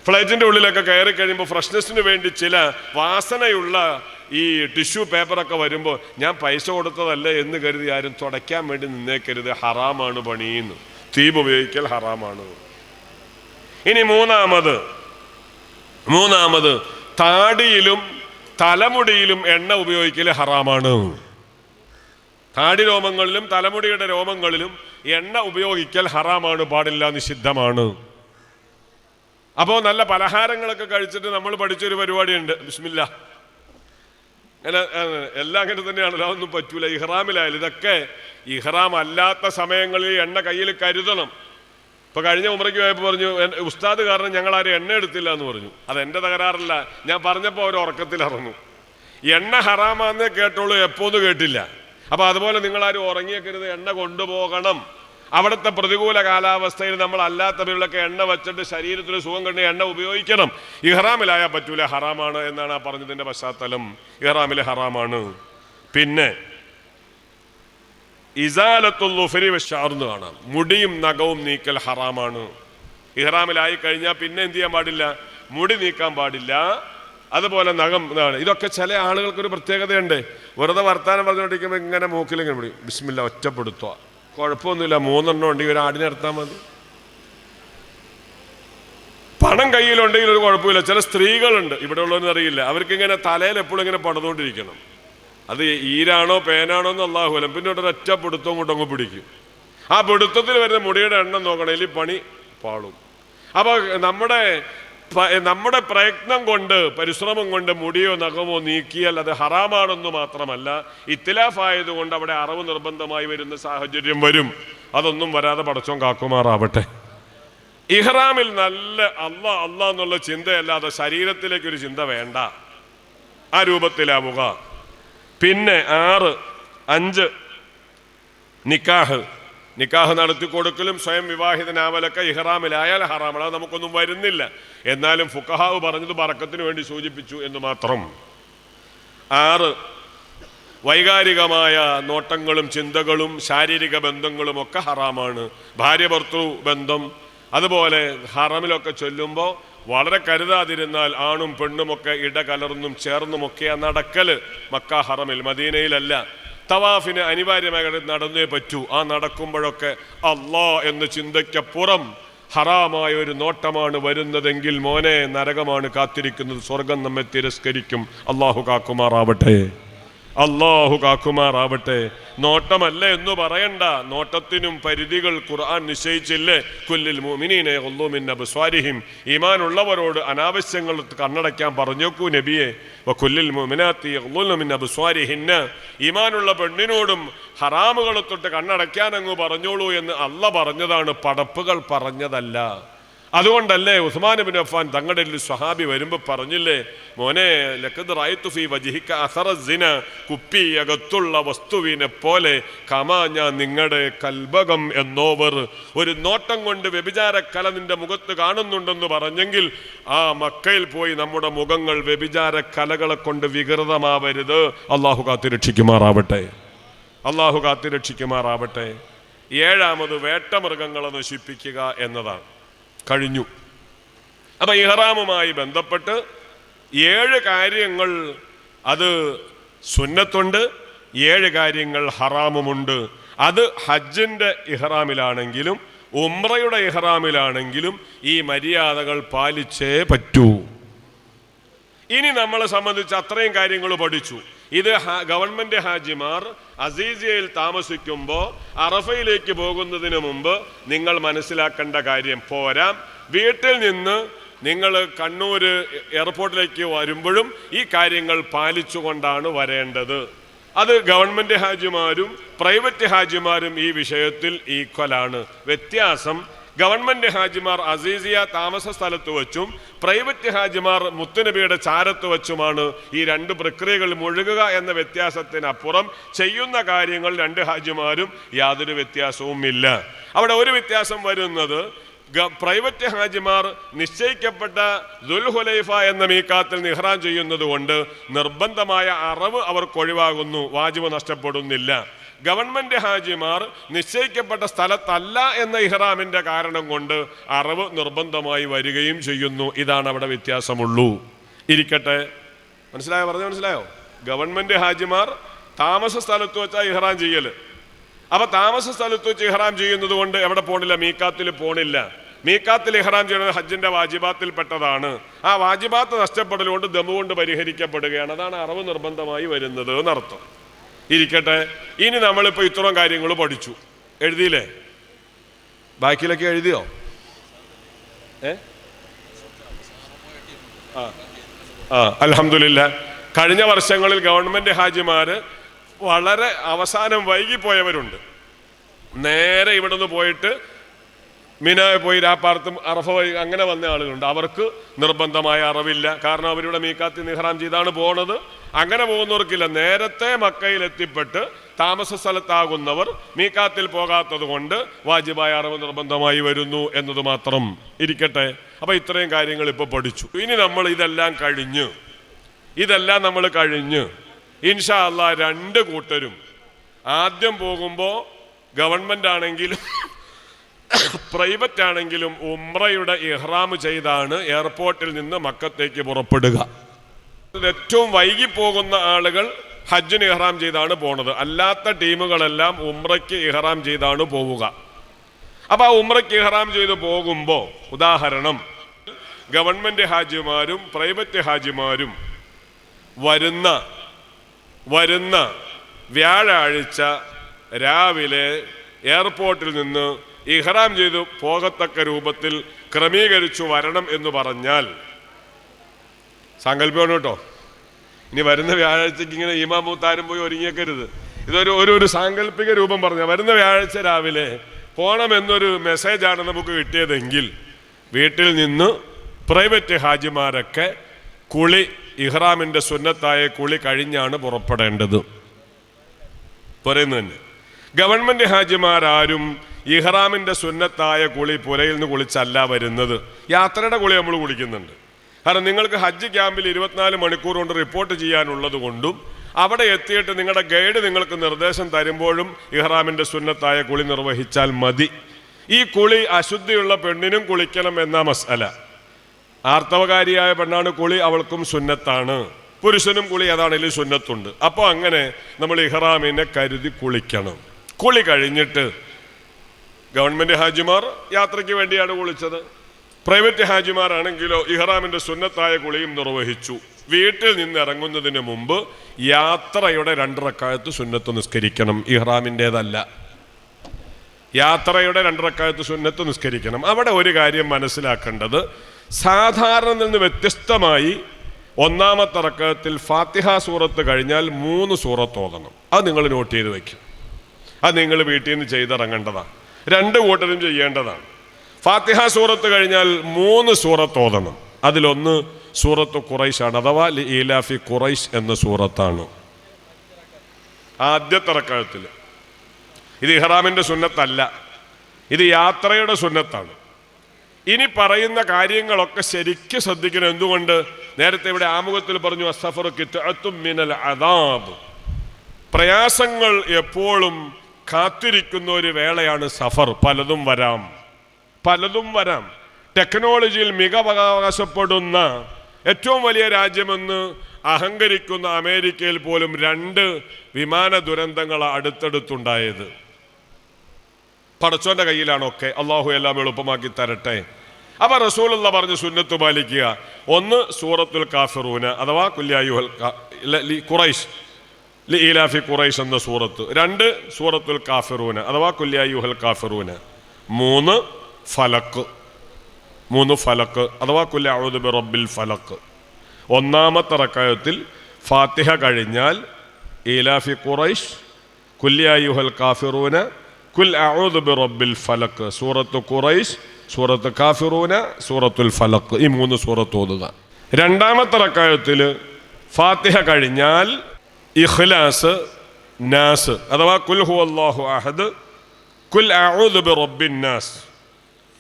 ഫ്ലൈറ്റിന്റെ ഉള്ളിലൊക്കെ കയറി കഴിയുമ്പോൾ ഫ്രഷ്നെസ്സിന് വേണ്ടി ചില വാസനയുള്ള ഈ ടിഷ്യൂ പേപ്പറൊക്കെ വരുമ്പോൾ ഞാൻ പൈസ കൊടുത്തതല്ലേ എന്ന് കരുതി ആരും തുടയ്ക്കാൻ വേണ്ടി നിന്നേക്കരുത്. ഹറാമാണ് പണിയുന്നു. തീബ് ഉപയോഗിക്കൽ ഹറാമാണ്. ഇനി മൂന്നാമത് താടിയിലും തലമുടിയിലും എണ്ണ ഉപയോഗിക്കൽ ഹറാമാണ്. താടി രോമങ്ങളിലും തലമുടിയുടെ രോമങ്ങളിലും എണ്ണ ഉപയോഗിക്കൽ ഹറാമാണ്, പാടില്ല, നിഷിദ്ധമാണ്. അപ്പോൾ നല്ല പലഹാരങ്ങളൊക്കെ കഴിച്ചിട്ട് നമ്മൾ പഠിച്ചൊരു പരിപാടിയുണ്ട്, ബിസ്മില്ലാ, എല്ലാം അങ്ങനെ തന്നെയാണല്ലോ, അതൊന്നും പറ്റൂല. ഇഹ്റാമിലായാലും ഇതൊക്കെ ഇഹ്റാം അല്ലാത്ത സമയങ്ങളിൽ എണ്ണ കയ്യിൽ കരുതണം. ഇപ്പൊ കഴിഞ്ഞ ഉംറയ്ക്ക് പോയപ്പോൾ പറഞ്ഞു, ഉസ്താദ് കാരണം ഞങ്ങൾ ആരും എണ്ണ എടുത്തില്ല എന്ന് പറഞ്ഞു. അതെന്റെ തകരാറില്ല, ഞാൻ പറഞ്ഞപ്പോൾ അവർ ഉറക്കത്തിലിറങ്ങും. എണ്ണ ഹറാമാന്നേ കേട്ടോളൂ, എപ്പോന്ന് കേട്ടില്ല. അപ്പൊ അതുപോലെ നിങ്ങളാരും ഉറങ്ങിയേക്കരുത്, എണ്ണ കൊണ്ടുപോകണം. അവിടുത്തെ പ്രതികൂല കാലാവസ്ഥയിൽ നമ്മൾ അല്ലാത്തവരിലൊക്കെ എണ്ണ വെച്ചിട്ട് ശരീരത്തിന് സുഖം കണ്ട് എണ്ണ ഉപയോഗിക്കണം. ഇഹ്റാമിലായാൽ പറ്റൂല, ഹറാമാണ് എന്നാണ് ആ പറഞ്ഞതിന്റെ പശ്ചാത്തലം. ഇഹ്റാമിലെ ഹറാമാണ്. പിന്നെ ഇസാലത്തുൽ ളുഫരി വശഅർന്ന് കാണാം, മുടിയും നഖവും നീക്കൽ ഹറാമാണ്. ഇഹ്റാമിലായി കഴിഞ്ഞാൽ പിന്നെ എന്ത് ചെയ്യാൻ പാടില്ല? മുടി നീക്കാൻ പാടില്ല. അതുപോലെ നഖം ഇതാണ്. ഇതൊക്കെ ചില ആളുകൾക്കൊരു പ്രത്യേകതയുണ്ട്. വെറുതെ വർത്താനം പറഞ്ഞുകൊണ്ടിരിക്കുമ്പോൾ ഇങ്ങനെ മൂക്കിലിങ്ങനെ മുടി, ബിസ്മില്ല, ഒറ്റപ്പെടുത്തുക, കുഴപ്പമൊന്നുമില്ല, 3 എണ്ണം ഉണ്ടെങ്കിൽ ഒരു ആടിനെ എടുത്താൽ മതി. പണം കയ്യിലുണ്ടെങ്കിൽ ഒരു കുഴപ്പമില്ല. ചില സ്ത്രീകളുണ്ട്, ഇവിടെ ഉള്ളവരെന്ന് അറിയില്ല, അവർക്കിങ്ങനെ തലയിൽ എപ്പോഴും ഇങ്ങനെ പണിതുകൊണ്ടിരിക്കണം. അത് ഈരാണോ പേനാണോ എന്ന് അല്ലാഹു അലം. പിന്നെ ഒരൊറ്റ പിടുത്തവും കൊണ്ടങ്ങ് പിടിക്കും. ആ പിടുത്തത്തിൽ വരുന്ന മുടിയുടെ എണ്ണം നോക്കണമെങ്കിൽ പണി പാളും. അപ്പോൾ നമ്മുടെ പ്രയത്നം കൊണ്ട്, പരിശ്രമം കൊണ്ട് മുടിയോ നഖമോ നീക്കിയാൽ അത് ഹറാമാണെന്ന് മാത്രമല്ല, ഇത്തിലാഫായതുകൊണ്ട് അവിടെ അറവ് നിർബന്ധമായി വരുന്ന സാഹചര്യം വരും. അതൊന്നും വരാതെ പടച്ചോൻ കാക്കുമാറാവട്ടെ. ഇഹ്റാമിൽ നല്ല അല്ലാ അല്ലാ എന്നുള്ള ചിന്തയല്ലാതെ ശരീരത്തിലേക്കൊരു ചിന്ത വേണ്ട, ആ രൂപത്തിലാവുക. പിന്നെ 5 നിക്കാഹ് നടത്തി കൊടുക്കലും സ്വയം വിവാഹിതനാവലൊക്കെ ഇഹ്റാമിലായാൽ ഹറാമാണ്. അത് നമുക്കൊന്നും വരുന്നില്ല. എന്നാലും ഫുഖഹാവ് പറഞ്ഞത് ബറക്കത്തിന് വേണ്ടി സൂചിപ്പിച്ചു എന്ന് മാത്രം. 6 വൈകാരികമായ നോട്ടങ്ങളും ചിന്തകളും ശാരീരിക ബന്ധങ്ങളും ഒക്കെ ഹറാമാണ്. ഭാര്യ ഭർത്തൃ ബന്ധം അതുപോലെ ഹറമിലൊക്കെ ചൊല്ലുമ്പോൾ വളരെ കരുതാതിരുന്നാൽ ആണും പെണ്ണുമൊക്കെ ഇടകലർന്നും ചേർന്നുമൊക്കെ നടക്കല് മക്ക ഹറമിൽ, മദീനയിലല്ല. തവാഫിന് അനിവാര്യമായി നടന്നേ പറ്റൂ. ആ നടക്കുമ്പോഴൊക്കെ അല്ലാ എന്ന ചിന്തയ്ക്കപ്പുറം ഹറാമായ ഒരു നോട്ടമാണ് വരുന്നതെങ്കിൽ മോനെ നരകമാണ് കാത്തിരിക്കുന്നത്, സ്വർഗം നമ്മെ തിരസ്കരിക്കും. അള്ളാഹു കാക്കുമാറാവട്ടെ, അള്ളാഹു കാക്കുമാറാവട്ടെ. നോട്ടമല്ല എന്ന് പറയണ്ട, നോട്ടത്തിനും പരിധികൾ ഖുർആൻ നിശ്ചയിച്ചില്ലേ? കുല്ലിൽ മുഅ്മിനീന യഗ്ളൂ മിൻ അബ്സ്വാരിഹിം, ഈമാനുള്ളവരോട് അനാവശ്യങ്ങൾ കണ്ണടയ്ക്കാൻ പറഞ്ഞോക്കൂ നബിയെ. വകുല്ലിൽ മുഅ്മിനാത്തി യഗ്ളൂന മിൻ അബ്സ്വാരിഹിന്ന, ഈമാനുള്ള പെണ്ണിനോടും ഹറാമുകൾ തൊട്ട് കണ്ണടയ്ക്കാൻ അങ്ങ് പറഞ്ഞോളൂ എന്ന് അല്ല പറഞ്ഞതാണ്, പടപ്പുകൾ പറഞ്ഞതല്ല. അതുകൊണ്ടല്ലേ ഉസ്മാൻ ഇബ്നു അഫ്ഫാൻ തങ്ങളുടെ സ്വഹാബി വരുമ്പോൾ പറഞ്ഞില്ലേ, മോനെ ലഖദ് റഅയ്തു ഫീ വജ്ഹിക അസറ സിന, കുപ്പിയകത്തുള്ള വസ്തുവിനെ പോലെ കമാ, ഞാൻ നിങ്ങളുടെ കൽബകം എന്നോവർ, ഒരു നോട്ടം കൊണ്ട് വ്യഭിചാരക്കല നിന്റെ മുഖത്ത് കാണുന്നുണ്ടെന്ന് പറഞ്ഞെങ്കിൽ ആ മക്കയിൽ പോയി നമ്മുടെ മുഖങ്ങൾ വ്യഭിചാരക്കലകളെ കൊണ്ട് വികൃതമാവരുത്. അള്ളാഹു കാത്തിരക്ഷിക്കുമാറാവട്ടെ, അള്ളാഹു കാത്തിരക്ഷിക്കുമാറാവട്ടെ. ഏഴാമത് വേട്ടമൃഗങ്ങളെ നശിപ്പിക്കുക എന്നതാണ്. കഴിഞ്ഞു. അപ്പം ഇഹ്റാമുമായി ബന്ധപ്പെട്ട് 7 കാര്യങ്ങൾ അത് സുന്നത്തുണ്ട്, 7 കാര്യങ്ങൾ ഹറാമുമുണ്ട്. അത് ഹജ്ജിൻ്റെ ഇഹ്റാമിലാണെങ്കിലും ഉംറയുടെ ഇഹ്റാമിലാണെങ്കിലും ഈ മര്യാദകൾ പാലിച്ചേ പറ്റൂ. ഇനി നമ്മളെ സംബന്ധിച്ച് അത്രയും കാര്യങ്ങൾ പഠിച്ചു. ഇത് ഗവൺമെന്റ് ഹാജിമാർ അസീസിയയിൽ താമസിക്കുമ്പോൾ അറഫയിലേക്ക് പോകുന്നതിന് മുമ്പ് നിങ്ങൾ മനസ്സിലാക്കേണ്ട കാര്യം പോരാ, വീട്ടിൽ നിന്ന് നിങ്ങൾ കണ്ണൂർ എയർപോർട്ടിലേക്ക് വരുമ്പോഴും ഈ കാര്യങ്ങൾ പാലിച്ചുകൊണ്ടാണ് വരേണ്ടത്. അത് ഗവൺമെന്റ് ഹാജിമാരും പ്രൈവറ്റ് ഹാജിമാരും ഈ വിഷയത്തിൽ ഈക്വലാണ്. വ്യത്യാസം, ഗവൺമെന്റ് ഹാജിമാർ അസീസിയ താമസ സ്ഥലത്ത് വെച്ചും പ്രൈവറ്റ് ഹാജിമാർ മുത്തുനബിയുടെ ചാരത്ത് വെച്ചുമാണ് ഈ 2 പ്രക്രിയകൾ മുഴുകുക എന്ന വ്യത്യാസത്തിനപ്പുറം ചെയ്യുന്ന കാര്യങ്ങൾ 2 ഹാജിമാരും യാതൊരു വ്യത്യാസവുമില്ല. അവിടെ ഒരു വ്യത്യാസം വരുന്നത്, പ്രൈവറ്റ് ഹാജിമാർ നിശ്ചയിക്കപ്പെട്ട ദുൽഹുലൈഫ എന്ന മീഖാത്തിൽ ഇഹ്റാം ചെയ്യുന്നത് കൊണ്ട് നിർബന്ധമായ അറവ് അവർക്ക് ഒഴിവാകുന്നു, വാജിബ് നഷ്ടപ്പെടുന്നില്ല. ഗവൺമെന്റ് ഹാജിമാർ നിശ്ചയിക്കപ്പെട്ട സ്ഥലത്തല്ല എന്ന ഇഹ്റാമിന്റെ കാരണം കൊണ്ട് അറവ് നിർബന്ധമായി വരികയും ചെയ്യുന്നു. ഇതാണ് അവിടെ വ്യത്യാസമുള്ളൂ. ഇരിക്കട്ടെ, മനസ്സിലായോ? മനസ്സിലായോ? ഗവൺമെന്റ് ഹാജിമാർ താമസ സ്ഥലത്ത് വെച്ചാൽ ഇഹ്റാം ചെയ്യല്. അപ്പൊ താമസ സ്ഥലത്ത് വെച്ച് ഇഹ്റാം ചെയ്യുന്നത് കൊണ്ട് എവിടെ പോണില്ല? മീഖാത്തിൽ പോണില്ല. മീഖാത്തിൽ ഇഹ്റാം ചെയ്യുന്നത് ഹജ്ജിന്റെ വാജിബാത്തിൽ പെട്ടതാണ്. ആ വാജിബാത്ത് നഷ്ടപ്പെടലുകൊണ്ട് ദമു കൊണ്ട് പരിഹരിക്കപ്പെടുകയാണ്. അതാണ് അറവ് നിർബന്ധമായി വരുന്നത് എന്നർത്ഥം. ഇരിക്കട്ടെ, ഇനി നമ്മളിപ്പോൾ ഇത്രയും കാര്യങ്ങൾ പഠിച്ചു. എഴുതിയില്ലേ? ബാക്കിയിലൊക്കെ എഴുതിയോ? അൽഹംദുലില്ലാ. കഴിഞ്ഞ വർഷങ്ങളിൽ ഗവൺമെന്റ് ഹാജിമാര് വളരെ അവസാനം വൈകിപ്പോയവരുണ്ട്. നേരെ ഇവിടെ നിന്ന് പോയിട്ട് മിനായിൽ പോയി രാപ്പാർത്തും അറഫ അങ്ങനെ വന്ന ആളുകളുണ്ട്. അവർക്ക് നിർബന്ധമായ അറിവില്ല, കാരണം അവരുടെ മീഖാത്തിൽ ഇഹ്റാം ചെയ്താണ് പോണത്. അങ്ങനെ പോകുന്നവർക്കില്ല. നേരത്തെ മക്കയിൽ എത്തിപ്പെട്ട് താമസ സ്ഥലത്താകുന്നവർ മീഖാത്തിൽ പോകാത്തത് കൊണ്ട് വാജിബായ അറിവ് നിർബന്ധമായി വരുന്നു എന്നത് മാത്രം. ഇരിക്കട്ടെ, അപ്പൊ ഇത്രയും കാര്യങ്ങൾ ഇപ്പൊ പഠിച്ചു. ഇനി നമ്മൾ ഇതെല്ലാം കഴിഞ്ഞ് ഇൻഷാ അല്ലാഹ് 2 കൂട്ടരും ആദ്യം പോകുമ്പോൾ ഗവൺമെന്റ് ആണെങ്കിലും പ്രൈവറ്റ് ആണെങ്കിലും ഉംറയുടെ ഇഹ്റാം ചെയ്താണ് എയർപോർട്ടിൽ നിന്ന് മക്കത്തേക്ക് പുറപ്പെടുക. ഏറ്റവും വൈകി പോകുന്ന ആളുകൾ ഹജ്ജിന് ഇഹ്റാം ചെയ്താണ് പോണത്. അല്ലാത്ത ടീമുകളെല്ലാം ഉംറയ്ക്ക് ഇഹ്റാം ചെയ്താണ് പോവുക. അപ്പൊ ആ ഉംറയ്ക്ക് ഇഹ്റാം ചെയ്ത് പോകുമ്പോൾ, ഉദാഹരണം, ഗവൺമെന്റ് ഹാജിമാരും പ്രൈവറ്റ് ഹാജിമാരും വരുന്ന വ്യാഴാഴ്ച രാവിലെ എയർപോർട്ടിൽ നിന്ന് ഇഹ്റാം ചെയ്ത് പോകത്തക്ക രൂപത്തിൽ ക്രമീകരിച്ചു വരണം എന്ന് പറഞ്ഞാൽ സാങ്കല്പികമാണ് കേട്ടോ. ഇനി വരുന്ന വ്യാഴാഴ്ചക്ക് ഇങ്ങനെ ഇമാമൂത്താരും പോയി ഒരുങ്ങിയേക്കരുത്. ഇതൊരു സാങ്കല്പിക രൂപം പറഞ്ഞ വരുന്ന വ്യാഴാഴ്ച രാവിലെ പോണമെന്നൊരു മെസ്സേജാണ് നമുക്ക് കിട്ടിയതെങ്കിൽ വീട്ടിൽ നിന്ന് പ്രൈവറ്റ് ഹാജിമാരൊക്കെ ഇഹ്റാമിൻ്റെ സുന്നത്തായ കുളി കഴിഞ്ഞാണ് പുറപ്പെടേണ്ടത്. പറയുന്നു തന്നെ ഗവൺമെന്റ് ഹാജിമാരാരും ഇഹ്റാമിൻ്റെ സുന്നത്തായ കുളി പുരയിൽ നിന്ന് കുളിച്ചല്ല വരുന്നത്. യാത്രയുടെ കുളി നമ്മൾ കുളിക്കുന്നുണ്ട്. കാരണം നിങ്ങൾക്ക് ഹജ്ജ് ക്യാമ്പിൽ 24 മണിക്കൂർ കൊണ്ട് റിപ്പോർട്ട് ചെയ്യാനുള്ളത് കൊണ്ടും അവിടെ എത്തിയിട്ട് നിങ്ങളുടെ ഗൈഡ് നിങ്ങൾക്ക് നിർദ്ദേശം തരുമ്പോഴും ഇഹ്റാമിൻ്റെ സുന്നത്തായ കുളി നിർവഹിച്ചാൽ മതി. ഈ കുളി അശുദ്ധിയുള്ള പെണ്ണിനും കുളിക്കണം എന്ന മസ്അല. ആർത്തവകാരിയായ പെണ്ണാണ് കുളി, അവൾക്കും സുന്നത്താണ്. പുരുഷനും കുളി അതാണെങ്കിലും സുന്നത്തുണ്ട്. അപ്പോൾ അങ്ങനെ നമ്മൾ ഇഹ്റാമിനെ കരുതി കുളിക്കണം. കുളി കഴിഞ്ഞിട്ട് ഗവൺമെൻറ് ഹാജിമാർ യാത്രയ്ക്ക് വേണ്ടിയാണ് കുളിച്ചത്. പ്രൈവറ്റ് ഹാജിമാരാണെങ്കിലോ ഇഹ്റാമിൻ്റെ സുന്നത്തായ കുളിയും നിർവഹിച്ചു. വീട്ടിൽ നിന്ന് ഇറങ്ങുന്നതിന് മുമ്പ് യാത്രയുടെ 2 റക്അത്ത് സുന്നത്ത് നിസ്കരിക്കണം. ഇഹ്റാമിൻ്റേതല്ല, യാത്രയുടെ 2 റക്അത്ത് സുന്നത്ത് നിസ്കരിക്കണം. അവിടെ ഒരു കാര്യം മനസ്സിലാക്കേണ്ടത്, സാധാരണ നിന്ന് വ്യത്യസ്തമായി 1-ാമത്തെ റക്അത്തിൽ ഫാത്തിഹ സൂറത്ത് കഴിഞ്ഞാൽ 3 സൂറത്ത് ഓതണം. അത് നിങ്ങൾ നോട്ട് ചെയ്ത് വയ്ക്കും. അത് നിങ്ങൾ വീട്ടിൽ നിന്ന് ചെയ്തിറങ്ങേണ്ടതാണ്. 2 കൂട്ടരും ചെയ്യേണ്ടതാണ്. ഫാത്തിഹ സൂറത്ത് കഴിഞ്ഞാൽ 3 സൂറത്ത് ഓതണം. അതിലൊന്ന് സൂറത്ത് ഖുറൈശാണ്, അഥവാ ലീലാഫി ഖുറൈശ് എന്ന സൂറത്താണ് ആദ്യത്തെ റക്അത്തിൽ. ഇത് ഇഹ്റാമിൻ്റെ സുന്നത്തല്ല, ഇത് യാത്രയുടെ സുന്നത്താണ്. ഇനി പറയുന്ന കാര്യങ്ങളൊക്കെ ശരിക്കും ശ്രദ്ധിക്കണം. എന്തുകൊണ്ട്? നേരത്തെ ഇവിടെ ആമുഖത്തിൽ പറഞ്ഞു, അസ്സഫറു ഖിത്അത്തും മിനൽ അദാബ്. പ്രയാസങ്ങൾ എപ്പോഴും കാത്തിരിക്കുന്ന ഒരു വേളയാണ് സഫർ. പലതും വരാം. ടെക്നോളജിയിൽ മികവകാശപ്പെടുന്ന ഏറ്റവും വലിയ രാജ്യമെന്ന് അഹങ്കരിക്കുന്ന അമേരിക്കയിൽ പോലും 2 വിമാന ദുരന്തങ്ങൾ അടുത്തടുത്തുണ്ടായത്. പടച്ചോന്റെ കയ്യിലാണൊക്കെ. അള്ളാഹു എല്ലാം എളുപ്പമാക്കി തരട്ടെ. അപ്പൊ റസൂലുള്ള പറഞ്ഞ് സുന്നത്ത് പാലിക്കുക. 1 സൂറത്തുൽ കാഫിറൂന അഥവാ കുല്യായുഹൽ ഖുറൈശ് ലീലാഫി ഖുറൈശ് എന്ന സൂറത്ത്. 2 സൂറത്തുൽ കാഫിറൂന അഥവാ കുല്യായുഹൽ കാഫിറൂന. 3 ഫലക്ക് അഥവാ കുൽ അഊദു ബിറബ്ബിൽ ഫലക്ക്. 1-ാമത്തെ റക്അത്തിൽ ഫാത്തിഹ കഴിഞ്ഞാൽ ഈലാഫി ഖുറൈശ്, കുല്യായുഹൽ കാഫിറൂന, കുൽ അഊദു ബിറബ്ബിൽ ഫലക്ക്, സൂറത്ത് ഖുറൈശ്, സൂറത്ത് കാഫിറൂന, സൂറത്തുൽ ഫലക്ക്. ഈ 3 സൂറത്ത് ഓതുക. 2-ാമത്തെ റക്അത്തിൽ ഫാത്തിഹ കഴിഞ്ഞാൽ ഇഖ്ലാസ്, നാസ് അഥവാ കുൽ ഹുവല്ലാഹു അഹദ്, കുൽ അഊദു ബിറബ്ബിൻ നാസ്.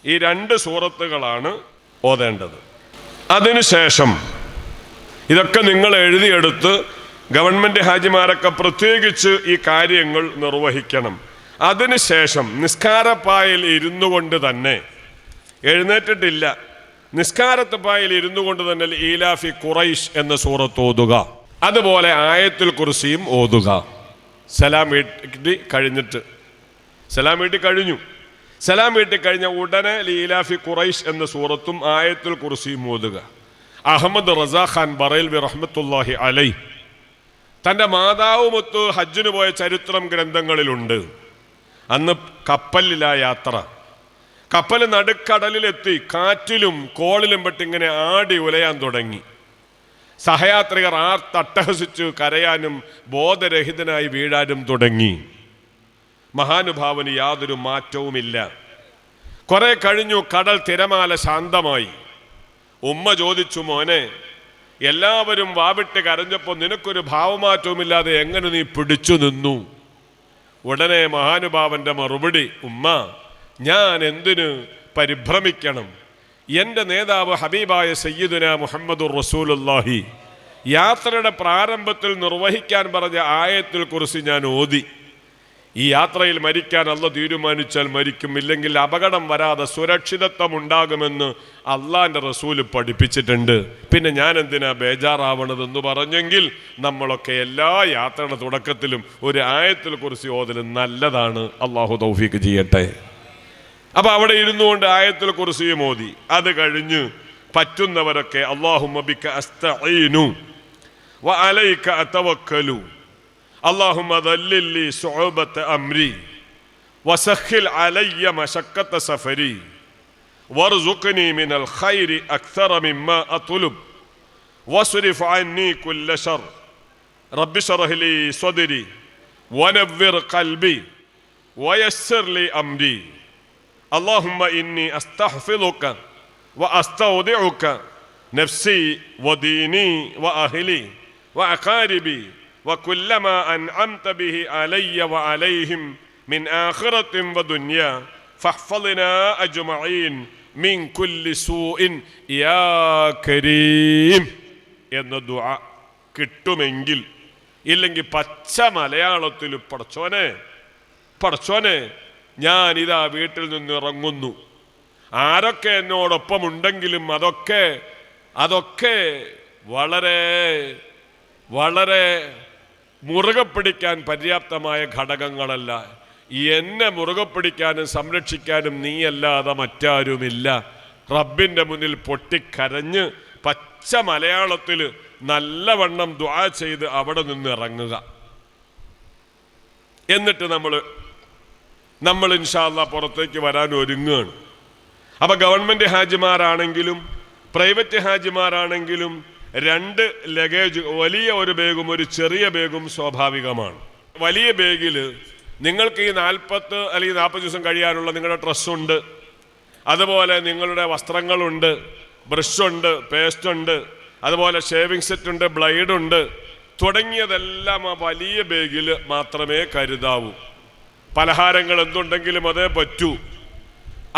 ഈ 2 സൂറത്തുകളാണ് ഓതേണ്ടത്. അതിനുശേഷം ഇതൊക്കെ നിങ്ങൾ എഴുതിയെടുത്ത് ഗവൺമെൻറ് ഹാജിമാരൊക്കെ പ്രത്യേകിച്ച് ഈ കാര്യങ്ങൾ നിർവഹിക്കണം. അതിനുശേഷം നിസ്കാരപ്പായിൽ ഇരുന്നു കൊണ്ട് തന്നെ, എഴുന്നേറ്റിട്ടില്ല, നിസ്കാരപ്പായിൽ ഇരുന്നു കൊണ്ട് തന്നെ ഈലാഫി ഖുറൈശ് എന്ന സൂറത്ത് ഓതുക. അതുപോലെ ആയത്തുൽ കുർസിയും ഓതുക. സലാം വീട്ടി കഴിഞ്ഞു. സലാം വീട്ടി കഴിഞ്ഞ ഉടനെ ലീലാഫി ഖുറൈശ് എന്ന സൂറത്തും ആയത്തുൽ കുർസിയും ഓതുക. അഹമ്മദ് റസാ ഖാൻ ബറൈൽവി റഹ്മത്തുള്ളാഹി അലൈഹി തൻ്റെ മാതാവുമൊത്ത് ഹജ്ജിന് പോയ ചരിത്രം ഗ്രന്ഥങ്ങളിലുണ്ട്. അന്ന് കപ്പലിലാ യാത്ര. കപ്പൽ നടുക്കടലിലെത്തി കാറ്റിലും കോളിലും പെട്ടിങ്ങനെ ആടി ഉലയാൻ തുടങ്ങി. സഹയാത്രികർ തട്ടഹസിച്ച് കരയാനും ബോധരഹിതനായി വീഴാനും തുടങ്ങി. മഹാനുഭാവന് യാതൊരു മാറ്റവുമില്ല. കുറെ കഴിഞ്ഞു, കടൽ തിരമാല ശാന്തമായി. ഉമ്മ ചോദിച്ചു, മോനെ, എല്ലാവരും വാവിട്ട് കരഞ്ഞപ്പോൾ നിനക്കൊരു ഭാവമാറ്റവുമില്ലാതെ എങ്ങനെ നീ പിടിച്ചു നിന്നു? ഉടനെ മഹാനുഭാവന്റെ മറുപടി, ഉമ്മ, ഞാൻ എന്തിനു പരിഭ്രമിക്കണം? എൻ്റെ നേതാവ് ഹബീബായ സയ്യിദുന മുഹമ്മദുർ റസൂലുള്ളാഹി യാത്രയുടെ പ്രാരംഭത്തിൽ നിർവഹിക്കാൻ പറഞ്ഞ ആയത്തുൽ കുർസി ഞാൻ ഓതി. ഈ യാത്രയിൽ മരിക്കാൻ അള്ളാഹ് തീരുമാനിച്ചാൽ മരിക്കും, ഇല്ലെങ്കിൽ അപകടം വരാതെ സുരക്ഷിതത്വം ഉണ്ടാകുമെന്ന് അള്ളാഹിൻ്റെ റസൂല് പഠിപ്പിച്ചിട്ടുണ്ട്. പിന്നെ ഞാൻ എന്തിനാ ബേജാറാവണതെന്ന് പറഞ്ഞെങ്കിൽ നമ്മളൊക്കെ എല്ലാ യാത്രയുടെ തുടക്കത്തിലും ഒരു ആയത്തുൽ കുർസി ഓതലും നല്ലതാണ്. അള്ളാഹു തൗഫീഖ് ചെയ്യട്ടെ. അപ്പൊ അവിടെ ഇരുന്നു കൊണ്ട് ആയത്തുൽ കുർസിയും ഓതി. അത് കഴിഞ്ഞ് പറ്റുന്നവരൊക്കെ അല്ലാഹുമ്മ ബിക അസ്തഈനു വ അലൈക അതവക്കലു اللهم ذلل لي صعوبة أمري وسخل علي مشقة سفري وارزقني من الخير أكثر مما أطلب واصرف عني كل شر رب اشرح لي صدري ونور قلبي ويسر لي أمري اللهم إني أستحفظك وأستودعك نفسي وديني وأهلي وأقاربي وكل ما أنعمت به علي وعليهم من آخرة ودنيا فاحفظنا أجمعين من كل سوء يا كريم എന്ന ദുആ കിട്ടുമെങ്കിൽ, ഇല്ലെങ്കിൽ പച്ച മലയാളത്തിൽ പടച്ചോനെ ഞാൻ ഇതാ വീട്ടിൽ നിന്ന് ഇറങ്ങുന്നു, ആരൊക്കെ എന്നോടൊപ്പം ഉണ്ടെങ്കിലും അതൊക്കെ വളരെ വളരെ മുറുകെ പിടിക്കാൻ പര്യാപ്തമായ ഘടകങ്ങളല്ല. എന്നെ മുറുകെ പിടിക്കാനും സംരക്ഷിക്കാനും നീയല്ലാതെ മറ്റാരുമില്ല. റബ്ബിൻ്റെ മുന്നിൽ പൊട്ടിക്കരഞ്ഞ് പച്ച മലയാളത്തിൽ നല്ലവണ്ണം ദുആ ചെയ്ത് അവിടെ നിന്ന് ഇറങ്ങുക. എന്നിട്ട് നമ്മൾ ഇൻഷാ അല്ലാഹ് പുറത്തേക്ക് വരാൻ ഒരുങ്ങുകയാണ്. അപ്പം ഗവൺമെൻറ് ഹാജിമാരാണെങ്കിലും പ്രൈവറ്റ് ഹാജിമാരാണെങ്കിലും 2 ലഗേജ്, വലിയ ഒരു ബാഗും ഒരു ചെറിയ ബാഗും സ്വാഭാവികമാണ്. വലിയ ബാഗിൽ നിങ്ങൾക്ക് ഈ 40 അല്ലെങ്കിൽ 40 ദിവസം കഴിയാനുള്ള നിങ്ങളുടെ ഡ്രസ്സുണ്ട്, അതുപോലെ നിങ്ങളുടെ വസ്ത്രങ്ങളുണ്ട്, ബ്രഷുണ്ട്, പേസ്റ്റുണ്ട്, അതുപോലെ ഷേവിംഗ് സെറ്റുണ്ട്, ബ്ലേഡുണ്ട്, തുടങ്ങിയതെല്ലാം ആ വലിയ ബാഗിൽ മാത്രമേ കരുതാവൂ. പലഹാരങ്ങൾ എന്തുണ്ടെങ്കിലും അതേ പറ്റൂ.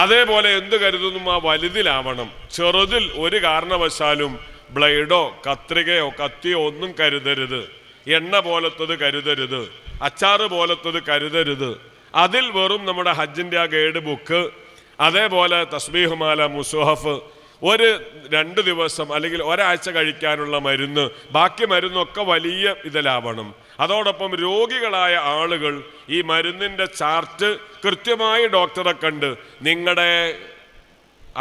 അതേപോലെ എന്ത് കരുതുന്നു ആ വലുതിലാവണം. ചെറുതിൽ ഒരു കാരണവശാലും ബ്ലേഡോ കത്രികയോ കത്തിയോ ഒന്നും കരുതരുത്. എണ്ണ പോലത്തത് കരുതരുത്, അച്ചാറ് പോലത്തത് കരുതരുത്. അതിൽ വെറും നമ്മുടെ ഹജ്ജിൻ്റെ ആ ഗൈഡ് ബുക്ക്, അതേപോലെ തസ്ബീഹ് മാല, മുസ്ഹഫ്, 1-2 ദിവസം അല്ലെങ്കിൽ ഒരാഴ്ച കഴിക്കാനുള്ള മരുന്ന്, ബാക്കി മരുന്നൊക്കെ വലിയ ഇതിലാവണം. അതോടൊപ്പം രോഗികളായ ആളുകൾ ഈ മരുന്നിൻ്റെ ചാർട്ട് കൃത്യമായി ഡോക്ടറെ കണ്ട് നിങ്ങളുടെ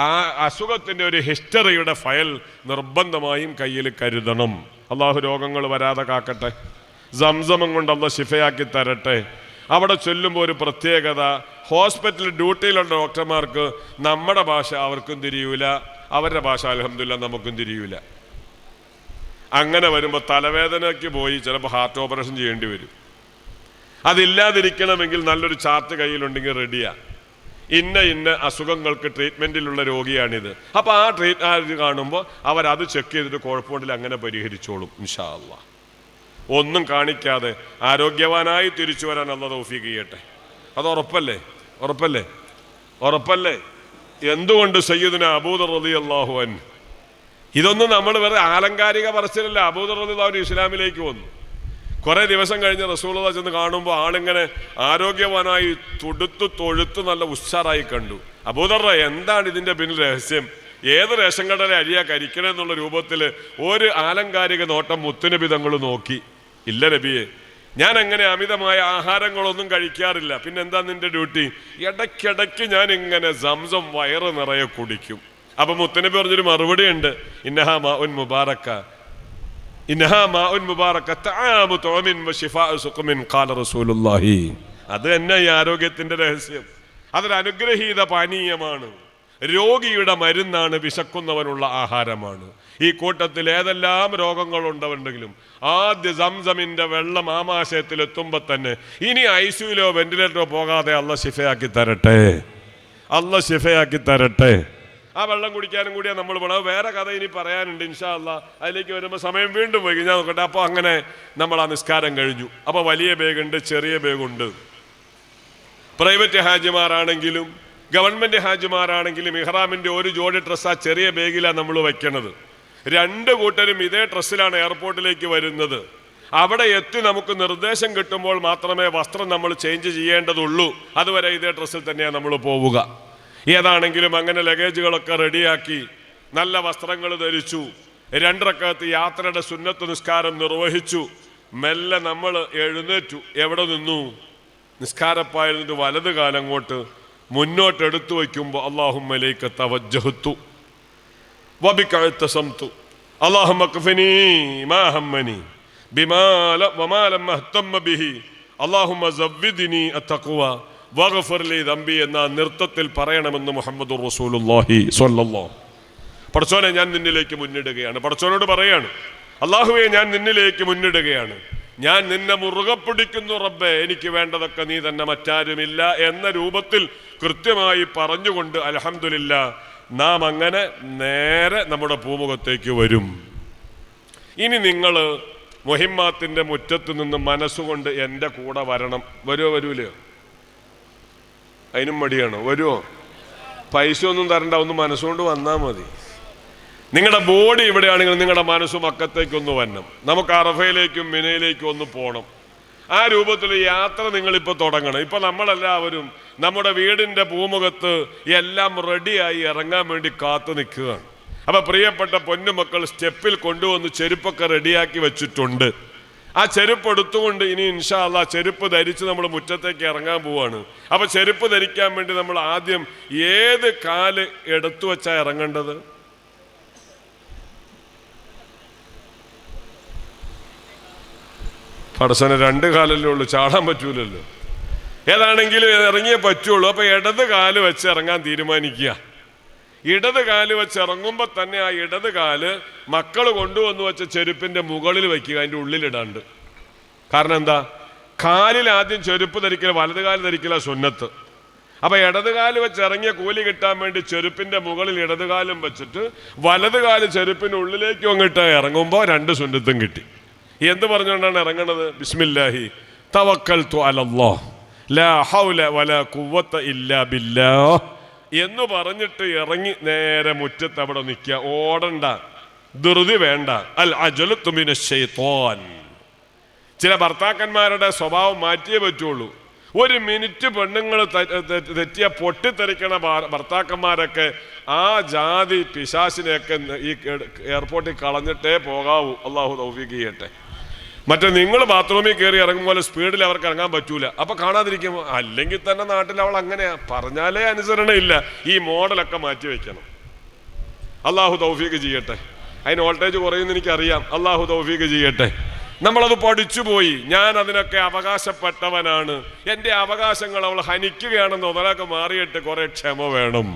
ആ അസുഖത്തിൻ്റെ ഒരു ഹിസ്റ്ററിയുടെ ഫയൽ നിർബന്ധമായും കയ്യിൽ കരുതണം. അള്ളാഹു രോഗങ്ങൾ വരാതെ കാക്കട്ടെ. സംസമം കൊണ്ട് അള്ളാഹ് ശിഫയാക്കി തരട്ടെ. അവിടെ ചൊല്ലുമ്പോൾ ഒരു പ്രത്യേകത, ഹോസ്പിറ്റൽ ഡ്യൂട്ടിയിലുള്ള ഡോക്ടർമാർക്ക് നമ്മുടെ ഭാഷ അവർക്കും തിരിയൂല, അവരുടെ ഭാഷ അൽഹംദുലില്ലാ നമുക്കും തിരിയൂല. അങ്ങനെ വരുമ്പോൾ തലവേദനയ്ക്ക് പോയി ചിലപ്പോൾ ഹാർട്ട് ഓപ്പറേഷൻ ചെയ്യേണ്ടി വരും. അതില്ലാതിരിക്കണമെങ്കിൽ നല്ലൊരു ചാർട്ട് കയ്യിലുണ്ടെങ്കിൽ റെഡിയാണ്. ഇന്ന അസുഖങ്ങൾക്ക് ട്രീറ്റ്മെൻറ്റിലുള്ള രോഗിയാണിത്. അപ്പോൾ ആ ട്രീറ്റ്മെൻറ്റ് കാണുമ്പോൾ അവരത് ചെക്ക് ചെയ്തിട്ട് കുഴപ്പമുണ്ടെങ്കിൽ അങ്ങനെ പരിഹരിച്ചോളും ഇൻഷാ അല്ലാഹ്. ഒന്നും കാണിക്കാതെ ആരോഗ്യവാനായി തിരിച്ചു വരാൻ അല്ലാഹ് തൗഫീഖ് ചെയ്യട്ടെ. അത് ഉറപ്പല്ലേ? എന്തുകൊണ്ട് സയ്യിദുനാ അബൂദർ റളിയല്ലാഹു അൻഹു, ഇതൊന്നും നമ്മൾ വെറുതെ ആലങ്കാരിക പറച്ചിലല്ല. അബൂദർ റളിയല്ലാഹു അൻഹു ഇസ്ലാമിലേക്ക് വന്നു. കുറേ ദിവസം കഴിഞ്ഞ് റസൂലുള്ളാഹി ചെന്ന് കാണുമ്പോൾ ആളിങ്ങനെ ആരോഗ്യവാനായി തൊഴുത്ത് നല്ല ഉഷാറായി കണ്ടു. അബൂദർ, എന്താണ് ഇതിൻ്റെ പിന്നിൽ രഹസ്യം? ഏത് റേഷൻ കടയിലെ അരിയാ കരിക്കണമെന്നുള്ള രൂപത്തിൽ ഒരു ആലങ്കാരിക നോട്ടം മുത്തുനബി തങ്ങൾ നോക്കി. ഇല്ല നബിയെ, ഞാൻ അങ്ങനെ അമിതമായ ആഹാരങ്ങളൊന്നും കഴിക്കാറില്ല. പിന്നെന്താ നിന്റെ ഡ്യൂട്ടി? ഇടയ്ക്കിടയ്ക്ക് ഞാൻ ഇങ്ങനെ സംസം വയറ് നിറയെ കുടിക്കും. അപ്പം മുത്തുനബി പറഞ്ഞൊരു മറുപടി ഉണ്ട്, ഇന്നഹാ മാഉൻ മുബാറക തആമു തുഅമിൻ വശിഫാഉ സുഖമിൻ ഖാല റസൂലുള്ളാഹി. അത് തന്നെ ഈ ആരോഗ്യത്തിന്റെ രഹസ്യം. അതൊരു അനുഗ്രഹീത പാനീയമാണ്. രോഗിയുടെ മരുന്നാണ്, വിശക്കുന്നവനുള്ള ആഹാരമാണ്. ഈ കൂട്ടത്തിൽ ഏതെല്ലാം രോഗങ്ങളുണ്ടവരുണ്ടെങ്കിലും ആദ്യ സംസമിന്റെ വെള്ളം ആമാശയത്തിലെത്തുമ്പോൾ തന്നെ ഇനി ഐസിയുലോ വെന്റിലേറ്ററോ പോകാതെ അള്ളാഹ് ശിഫയാക്കി തരട്ടെ. ആ വെള്ളം കുടിക്കാനും കൂടിയാണ് നമ്മൾ പോകണം. വേറെ കഥ ഇനി പറയാനുണ്ട് ഇൻഷാ അല്ലാഹ്. അതിലേക്ക് വരുമ്പോൾ സമയം വീണ്ടും പോയി ഞാൻ നോക്കട്ടെ. അപ്പോൾ അങ്ങനെ നമ്മൾ ആ നിസ്കാരം കഴിഞ്ഞു. അപ്പോൾ വലിയ ബാഗുണ്ട്, ചെറിയ ബാഗുണ്ട്. പ്രൈവറ്റ് ഹാജിമാരാണെങ്കിലും ഗവൺമെൻറ് ഹാജിമാരാണെങ്കിലും ഇഹ്റാമിൻ്റെ ഒരു ജോഡി ഡ്രസ്സ് ആ ചെറിയ ബാഗിലാണ് നമ്മൾ വയ്ക്കണത്. 2 കൂട്ടരും ഇതേ ഡ്രസ്സിലാണ് എയർപോർട്ടിലേക്ക് വരുന്നത്. അവിടെ എത്തി നമുക്ക് നിർദ്ദേശം കിട്ടുമ്പോൾ മാത്രമേ വസ്ത്രം നമ്മൾ ചേഞ്ച് ചെയ്യേണ്ടതുള്ളൂ. അതുവരെ ഇതേ ഡ്രസ്സിൽ തന്നെയാണ് നമ്മൾ പോവുക. ഏതാണെങ്കിലും അങ്ങനെ ലഗേജുകളൊക്കെ റെഡിയാക്കി നല്ല വസ്ത്രങ്ങൾ ധരിച്ചു. 2 റക്അത്ത് യാത്രയുടെ സുന്നത്ത് നിസ്കാരം നിർവഹിച്ചു. മെല്ലെ നമ്മൾ എഴുന്നേറ്റു. എവിടെ നിന്നു? നിസ്കാരപ്പായിരുന്നിട്ട് വലത് കാലങ്ങോട്ട് മുന്നോട്ടെടുത്തു വയ്ക്കുമ്പോൾ അല്ലാഹുമ്മ ലൈക തവജ്ജഹ്തു വബിക ഇതസംതു അല്ലാഹുമ്മ ഖഫിനി മാ ഹമ്മനി വമാ ലം അഹ്തമ്മ ബിഹി അല്ലാഹുമ്മ സവ്വിദ്നി അത്തഖ്വ വഗ്ഫിർ ലി ദംബി എന്ന നൃത്തത്തിൽ പറയണമെന്ന് മുഹമ്മദുർ റസൂലുള്ളാഹി സ്വല്ലല്ലാഹു. പടച്ചോനെ, ഞാൻ നിന്നിലേക്ക് മുന്നിടുകയാണ്. പടച്ചോനോട് പറയാണ്, അല്ലാഹുവേ ഞാൻ നിന്നിലേക്ക് മുന്നിടുകയാണ്, ഞാൻ നിന്നെ മുറുകെ പിടിക്കുന്നു റബ്ബേ, എനിക്ക് വേണ്ടതൊക്കെ നീ തന്നെ, മറ്റാരുമില്ല എന്ന രൂപത്തിൽ കൃത്യമായി പറഞ്ഞുകൊണ്ട് അൽഹംദുലില്ലാ നാം അങ്ങനെ നേരെ നമ്മുടെ പൂമുഖത്തേക്ക് വരും. ഇനി നിങ്ങൾ മുഹിമ്മാത്തിൻ്റെ മുറ്റത്ത് നിന്ന് മനസ്സുകൊണ്ട് എൻ്റെ കൂടെ വരണം. വരൂലേ? അതിനും മടിയാണോ? വരുമോ? പൈസ ഒന്നും തരണ്ട, ഒന്ന് മനസ്സുകൊണ്ട് വന്നാൽ മതി. നിങ്ങളുടെ ബോഡി ഇവിടെയാണെങ്കിൽ നിങ്ങളുടെ മനസ്സും അക്കത്തേക്കൊന്ന് വരണം. നമുക്ക് അറഫയിലേക്കും മിനയിലേക്കും ഒന്ന് പോകണം. ആ രൂപത്തിൽ യാത്ര നിങ്ങളിപ്പോൾ തുടങ്ങണം. ഇപ്പം നമ്മളെല്ലാവരും നമ്മുടെ വീടിൻ്റെ പൂമുഖത്ത് എല്ലാം റെഡിയായി ഇറങ്ങാൻ വേണ്ടി കാത്തു നിൽക്കുകയാണ്. അപ്പൊ പ്രിയപ്പെട്ട പൊന്നുമക്കൾ സ്റ്റെപ്പിൽ കൊണ്ടുവന്ന് ചെരുപ്പൊക്കെ റെഡിയാക്കി വെച്ചിട്ടുണ്ട്. ആ ചെരുപ്പ് എടുത്തുകൊണ്ട് ഇനി ഇൻഷാ അല്ലാഹ് ചെരുപ്പ് ധരിച്ച് നമ്മൾ മുറ്റത്തേക്ക് ഇറങ്ങാൻ പോവാണ്. അപ്പൊ ചെരുപ്പ് ധരിക്കാൻ വേണ്ടി നമ്മൾ ആദ്യം ഏത് കാല് എടുത്തു വെച്ചാ ഇറങ്ങേണ്ടത്? പടച്ചോനെ, 2 കാലല്ലേ ഉള്ളൂ, ചാടാൻ പറ്റൂലല്ലോ. ഏതാണെങ്കിലും ഇറങ്ങിയേ പറ്റുള്ളൂ. അപ്പൊ ഇടത് കാല് വെച്ച് ഇറങ്ങാൻ തീരുമാനിക്കുക. ഇടത് കാല് വെച്ച് ഇറങ്ങുമ്പോൾ തന്നെ ആ ഇടത് കാല് മക്കൾ കൊണ്ടുവന്ന് വെച്ച ചെരുപ്പിന്റെ മുകളിൽ വയ്ക്കുക, അതിൻ്റെ ഉള്ളിലിടാണ്ട്. കാരണം എന്താ? കാലിൽ ആദ്യം ചെരുപ്പ് ധരിക്കൽ, വലത് കാല് ധരിക്കല സുന്നത്ത്. അപ്പൊ ഇടത് കാല് വെച്ച് ഇറങ്ങിയ കൂലി കിട്ടാൻ വേണ്ടി ചെരുപ്പിന്റെ മുകളിൽ ഇടത് കാലും വെച്ചിട്ട് വലത് കാല് ചെരുപ്പിന്റെ ഉള്ളിലേക്ക് വന്നിട്ട് ഇറങ്ങുമ്പോൾ 2 സുന്നത്തും കിട്ടി. എന്ത് പറഞ്ഞുകൊണ്ടാണ് ഇറങ്ങുന്നത്? ബിസ്മില്ലാഹി തവക്കൽതു അലല്ലാഹ് ലാ ഹൗല വലാ ഖുവത ഇല്ലാ ബില്ലാഹ് എന്ന് പറഞ്ഞിട്ട് ഇറങ്ങി നേരെ മുറ്റത്ത് അവിടെ നിൽക്കുക. ഓടണ്ട, ധൃതി വേണ്ട. അൽ അജലു മിനശ് ശൈത്വാൻ. ചില ഭർത്താക്കന്മാരുടെ സ്വഭാവം മാറ്റിയേ പറ്റുള്ളൂ. 1 മിനിറ്റ് പെണ്ണുങ്ങൾ തെറ്റിയ പൊട്ടിത്തെറിക്കണ ഭർത്താക്കന്മാരൊക്കെ ആ ജാതി പിശാചിനെയൊക്കെ ഈ എയർപോർട്ടിൽ കളഞ്ഞിട്ടേ പോകാവൂ. അള്ളാഹു തൗഫീഖ് ചെയ്യട്ടെ. മറ്റേ നിങ്ങൾ ബാത്റൂമിൽ കയറി ഇറങ്ങുമ്പോൾ സ്പീഡിൽ അവർക്ക് ഇറങ്ങാൻ പറ്റൂല. അപ്പൊ കാണാതിരിക്കുമ്പോൾ, അല്ലെങ്കിൽ തന്നെ നാട്ടിൽ അവൾ അങ്ങനെയാ, പറഞ്ഞാലേ അനുസരണയില്ല. ഈ മോഡലൊക്കെ മാറ്റി വെക്കണം. അള്ളാഹു തൗഫീഖ് ചെയ്യട്ടെ. അതിന് വോൾട്ടേജ് കുറയുമെന്ന് എനിക്കറിയാം. അള്ളാഹു തൗഫീഖ് ചെയ്യട്ടെ. നമ്മളത് പഠിച്ചുപോയി. ഞാൻ അതിനൊക്കെ അവകാശപ്പെട്ടവനാണ്. എൻ്റെ അവകാശങ്ങൾ അവൾ ഹനിക്കുകയാണെന്ന് ഒന്നൊക്കെ മാറിയിട്ട് കുറെ ക്ഷമ വേണം.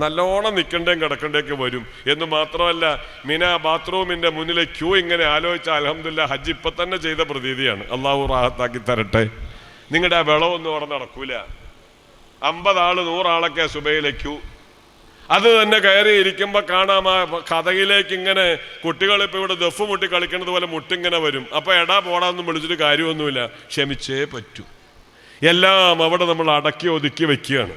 നല്ലോണം നിൽക്കണ്ടേം കിടക്കണ്ടേക്ക് വരും. എന്ന് മാത്രമല്ല, മിന ബാത്റൂമിന്റെ മുന്നിലെ ക്യൂ ഇങ്ങനെ ആലോചിച്ചാൽ അൽഹംദുലില്ലാ ഹജ്ജ് ഇപ്പൊ തന്നെ ചെയ്ത പ്രതീതിയാണ്. അള്ളാഹു റാഹത്താക്കി തരട്ടെ. നിങ്ങളുടെ ആ വെളവൊന്നും അവിടെ നടക്കൂല. 50 ആള് 100 ആളൊക്കെ സുബൈയിലെ ക്യൂ. അത് തന്നെ കയറി ഇരിക്കുമ്പോൾ കാണാം ആ കഥയിലേക്ക് ഇങ്ങനെ കുട്ടികളിപ്പോൾ ഇവിടെ ദഫ് മുട്ടി കളിക്കുന്നത് പോലെ മുട്ടിങ്ങനെ വരും. അപ്പൊ എടാ പോടാന്നും വിളിച്ചിട്ട് കാര്യമൊന്നുമില്ല. ക്ഷമിച്ചേ പറ്റൂ. എല്ലാം അവിടെ നമ്മൾ അടക്കി ഒതുക്കി വെക്കുകയാണ്.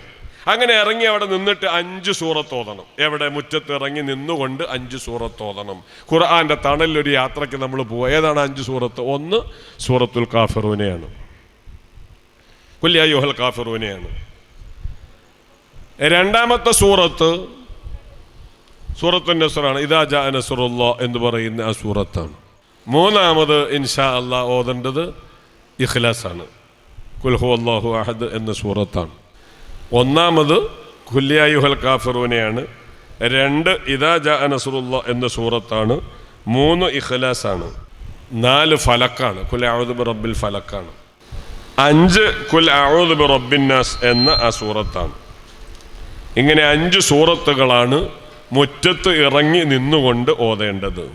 അങ്ങനെ ഇറങ്ങി അവിടെ നിന്നിട്ട് 5 സൂറത്ത് ഓതണം. എവിടെ? മുറ്റത്ത് ഇറങ്ങി നിന്നുകൊണ്ട് 5 സൂറത്ത് ഓതണം. ഖുർആന്റെ തണലിലൊരു യാത്രയ്ക്ക് നമ്മൾ പോവുക. ഏതാണ് 5 സൂറത്ത്? 1 സൂറത്തുൽ കാഫിറൂനെയാണ്, ഖുൽ യാ അയ്യുഹൽ കാഫിറൂനെയാണ്. രണ്ടാമത്തെ സൂറത്ത് സൂറത്തുൻ നസ്റാണ്, ഇദാ ജാ നസ്റുല്ലാഹ് എന്ന് പറയുന്ന ആ സൂറത്താണ്. മൂന്നാമത് ഇൻഷാ അല്ലാഹ് ഓതേണ്ടത് ഇഖ്ലാസാണ്, ഖുൽ ഹുവല്ലാഹു അഹദ് എന്ന സൂറത്താണ്. ഒന്നാമത് ഖുൽ യാ അയ്യുഹൽ കാഫിറൂനെയാണ്. 2 ഇദാ ജാ നസ്റുല്ലാഹ് എന്ന സൂറത്താണ്. 3 ഇഖ്ലാസാണ്. 4 ഫലക്കാണ്, ഖുൽ അഊദു ബിറബ്ബിൽ ഫലക്കാണ്. 5 ഖുൽ അഊദു ബിറബ്ബിൻ നാസ് എന്ന ആ സൂറത്താണ്. ഇങ്ങനെ 5 സൂറത്തുകളാണ് മുറ്റത്ത് ഇറങ്ങി നിന്നുകൊണ്ട് ഓതേണ്ടത്.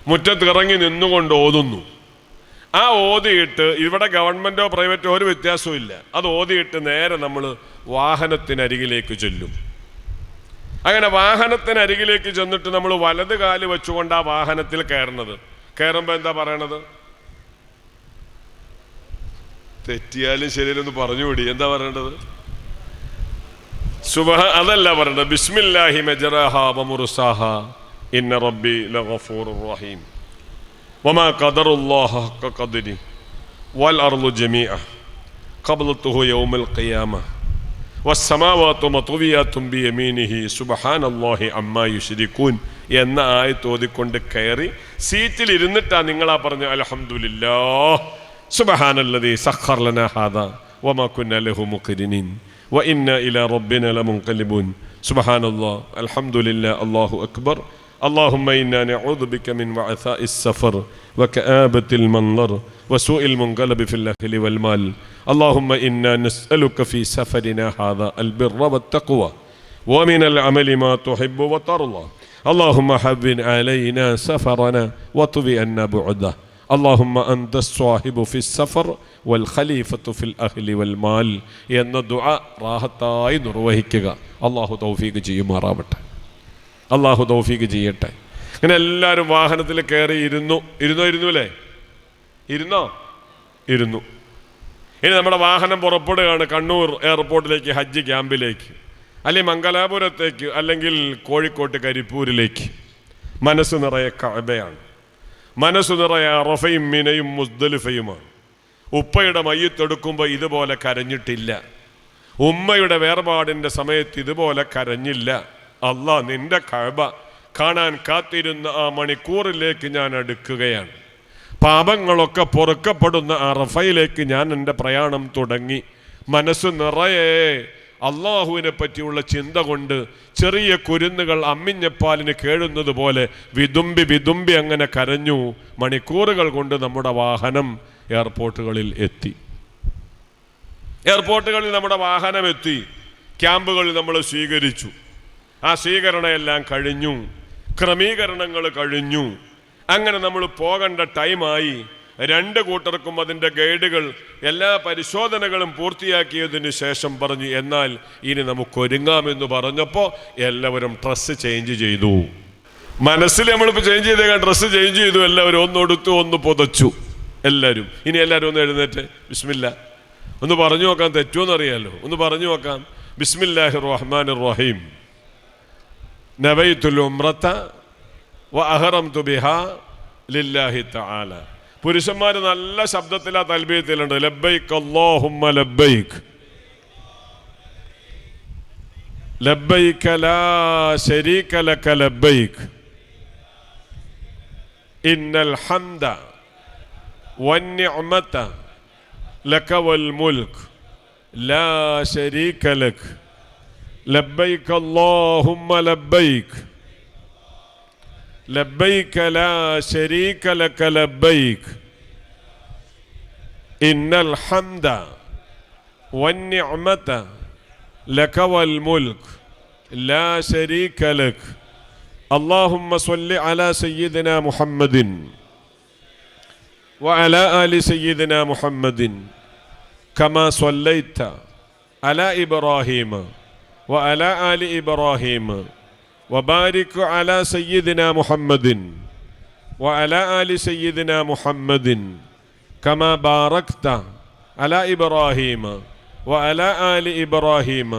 മുറ്റത്ത് ഇറങ്ങി നിന്നുകൊണ്ട് ഓതുന്നു. ആ ഓതിയിട്ട് ഇവിടെ ഗവൺമെൻറ്റോ പ്രൈവറ്റോ ഒരു വ്യത്യാസവും ഇല്ല. അത് ഓതിയിട്ട് നേരെ നമ്മൾ വാഹനത്തിനരികിലേക്ക് ചെല്ലും. അങ്ങനെ വാഹനത്തിനരികിലേക്ക് ചെന്നിട്ട് നമ്മൾ വലത് കാല് വെച്ചുകൊണ്ട് ആ വാഹനത്തിൽ കയറുന്നത്. കയറുമ്പോൾ എന്താ പറയണത്? തെറ്റിയാലും ശരിയല്ലെന്ന് പറഞ്ഞുകൂടി. എന്താ പറയേണ്ടത്? അതല്ല പറയേണ്ടത്. ബിസ്മില്ലാഹി മജ്റാഹാ വമുർസാഹാ ഇന്ന റബ്ബി ലഗഫൂറുർ റഹീം വമാ ഖദറുല്ലാഹ ഹഖ ഖദ്രി വൽ അർളു ജമീഅ ഖബ്ലതുഹു യൗമൽ ഖിയാമ വസ്സമാവാതു മത്വിയാതും ബിയമീനിഹി സുബ്ഹാനല്ലാഹി അമ്മാ യുശ്രികൂൻ എന്ന ആയത്ത് ഓതിക്കൊണ്ട് കയറി സീറ്റിൽ ഇരുന്നിട്ടാ നിങ്ങളാ പറഞ്ഞു അൽഹംദുലില്ലാഹ് സുബ്ഹാനല്ലദീ സഖർ ലനാ ഹാദാ വമാ കുന്നാ ലഹു മുഖ്രിനീൻ وإنا إلى ربنا لمنقلبون سبحان الله الحمد لله الله أكبر اللهم إنا نعوذ بك من وعثاء السفر وكآبة المنظر وسوء المنقلب في الأهل والمال اللهم إنا نسألك في سفرنا هذا البر والتقوى ومن العمل ما تحب وترضى اللهم حبب علينا سفرنا وطوي عنا بعده اللهم أنت الصاحب في السفر والخليفة في الأهل والمال എന്ന ദുആ റാഹത്തായി നിർവഹിക്കുക. അള്ളാഹു തൗഫീഖ് ചെയ്യുമാറാവട്ടെ. അള്ളാഹു തൗഫീഖ് ചെയ്യട്ടെ. അങ്ങനെ എല്ലാവരും വാഹനത്തിൽ കയറി ഇരുന്നു. ഇരുന്നൂലേ? ഇരുന്നു. ഇനി നമ്മുടെ വാഹനം പുറപ്പെടുകയാണ് കണ്ണൂർ എയർപോർട്ടിലേക്ക്, ഹജ്ജ് ക്യാമ്പിലേക്ക്, അല്ലെങ്കിൽ മംഗലാപുരത്തേക്ക്, അല്ലെങ്കിൽ കോഴിക്കോട്ട് കരിപ്പൂരിലേക്ക്. മനസ്സ് നിറയെ കഅബയാണ്, മനസ്സ് നിറയെ അറഫയും മിനയും മുസ്ദലിഫയുമാണ്. ഉപ്പയുടെ മയ്യത്തെടുക്കുമ്പോൾ ഇതുപോലെ കരഞ്ഞിട്ടില്ല. ഉമ്മയുടെ വേർപാടിൻ്റെ സമയത്ത് ഇതുപോലെ കരഞ്ഞില്ല. അല്ലാ, നിന്റെ കഅബ കാണാൻ കാത്തിരുന്ന ആ മണിക്കൂറിലേക്ക് ഞാൻ അടുക്കുകയാണ്. പാപങ്ങളൊക്കെ പൊറുക്കപ്പെടുന്ന അറഫയിലേക്ക് ഞാൻ എൻ്റെ പ്രയാണം തുടങ്ങി. മനസ്സ് നിറയെ അള്ളാഹുവിനെ പറ്റിയുള്ള ചിന്ത കൊണ്ട് ചെറിയ കുരുന്നുകൾ അമ്മിഞ്ഞപ്പാലിന് കേഴുന്നത് പോലെ വിതുമ്പി വിതുമ്പി അങ്ങനെ കരഞ്ഞു. മണിക്കൂറുകൾ കൊണ്ട് നമ്മുടെ വാഹനം എയർപോർട്ടുകളിൽ എത്തി. എയർപോർട്ടുകളിൽ നമ്മുടെ വാഹനം എത്തി. ക്യാമ്പുകളിൽ നമ്മൾ സ്വീകരിച്ചു. ആ സ്വീകരണമെല്ലാം കഴിഞ്ഞു, ക്രമീകരണങ്ങൾ കഴിഞ്ഞു. അങ്ങനെ നമ്മൾ പോകേണ്ട ടൈമായി. രണ്ട് കൂട്ടർക്കും അതിൻ്റെ ഗൈഡുകൾ എല്ലാ പരിശോധനകളും പൂർത്തിയാക്കിയതിന് ശേഷം പറഞ്ഞു, എന്നാൽ ഇനി നമുക്ക് ഒരുങ്ങാമെന്ന് പറഞ്ഞപ്പോൾ എല്ലാവരും ഡ്രസ്സ് ചേഞ്ച് ചെയ്തു. മനസ്സിൽ നമ്മളിപ്പോൾ ചേഞ്ച് ചെയ്തേക്കാൻ ഡ്രസ്സ് ചേഞ്ച് ചെയ്തു. എല്ലാവരും ഒന്നെടുത്തു, ഒന്ന് പുതച്ചു. എല്ലാവരും ഇനി എല്ലാവരും ഒന്ന് എഴുന്നേറ്റ് ബിസ്മില്ല ഒന്ന് പറഞ്ഞു നോക്കാം. തെറ്റുമെന്നറിയാലോ, ഒന്ന് പറഞ്ഞു നോക്കാം. ബിസ്മില്ലാഹിർ റഹ്മാനിർ റഹീം. നവൈതുൽ ഉംറത വഅഹറംതു ബിഹാ ലില്ലാഹി തആല. പുരുഷന്മാർ നല്ല ശബ്ദത്തിലാ തൽബിയത്തിലുണ്ട്. ലബ്ബൈക് അല്ലാഹുമ്മ ലബ്ബൈക് ലബ്ബൈക ലാ ശരീക ലക ലബ്ബൈക് ഇന്നൽ ഹംദ വന്നിഅമത ലക വൽ മുൽക് ലാ ശരീക ലക ലബ്ബൈക അല്ലാഹുമ്മ ലബ്ബൈക് ലബ്ബൈക ലാ ശരീക ലക ലബ്ബൈക് ഇന്നൽ ഹംദ വന്നിഅമത ലക വൽ മുൽക് ലാ ശരീക ലക اللهم صل على سيدنا محمد وعلى آل سيدنا محمد كما صليت على إبراهيم وعلى آل إبراهيم وبارك على سيدنا محمد وعلى آل سيدنا محمد كما باركت على إبراهيم وعلى آل إبراهيم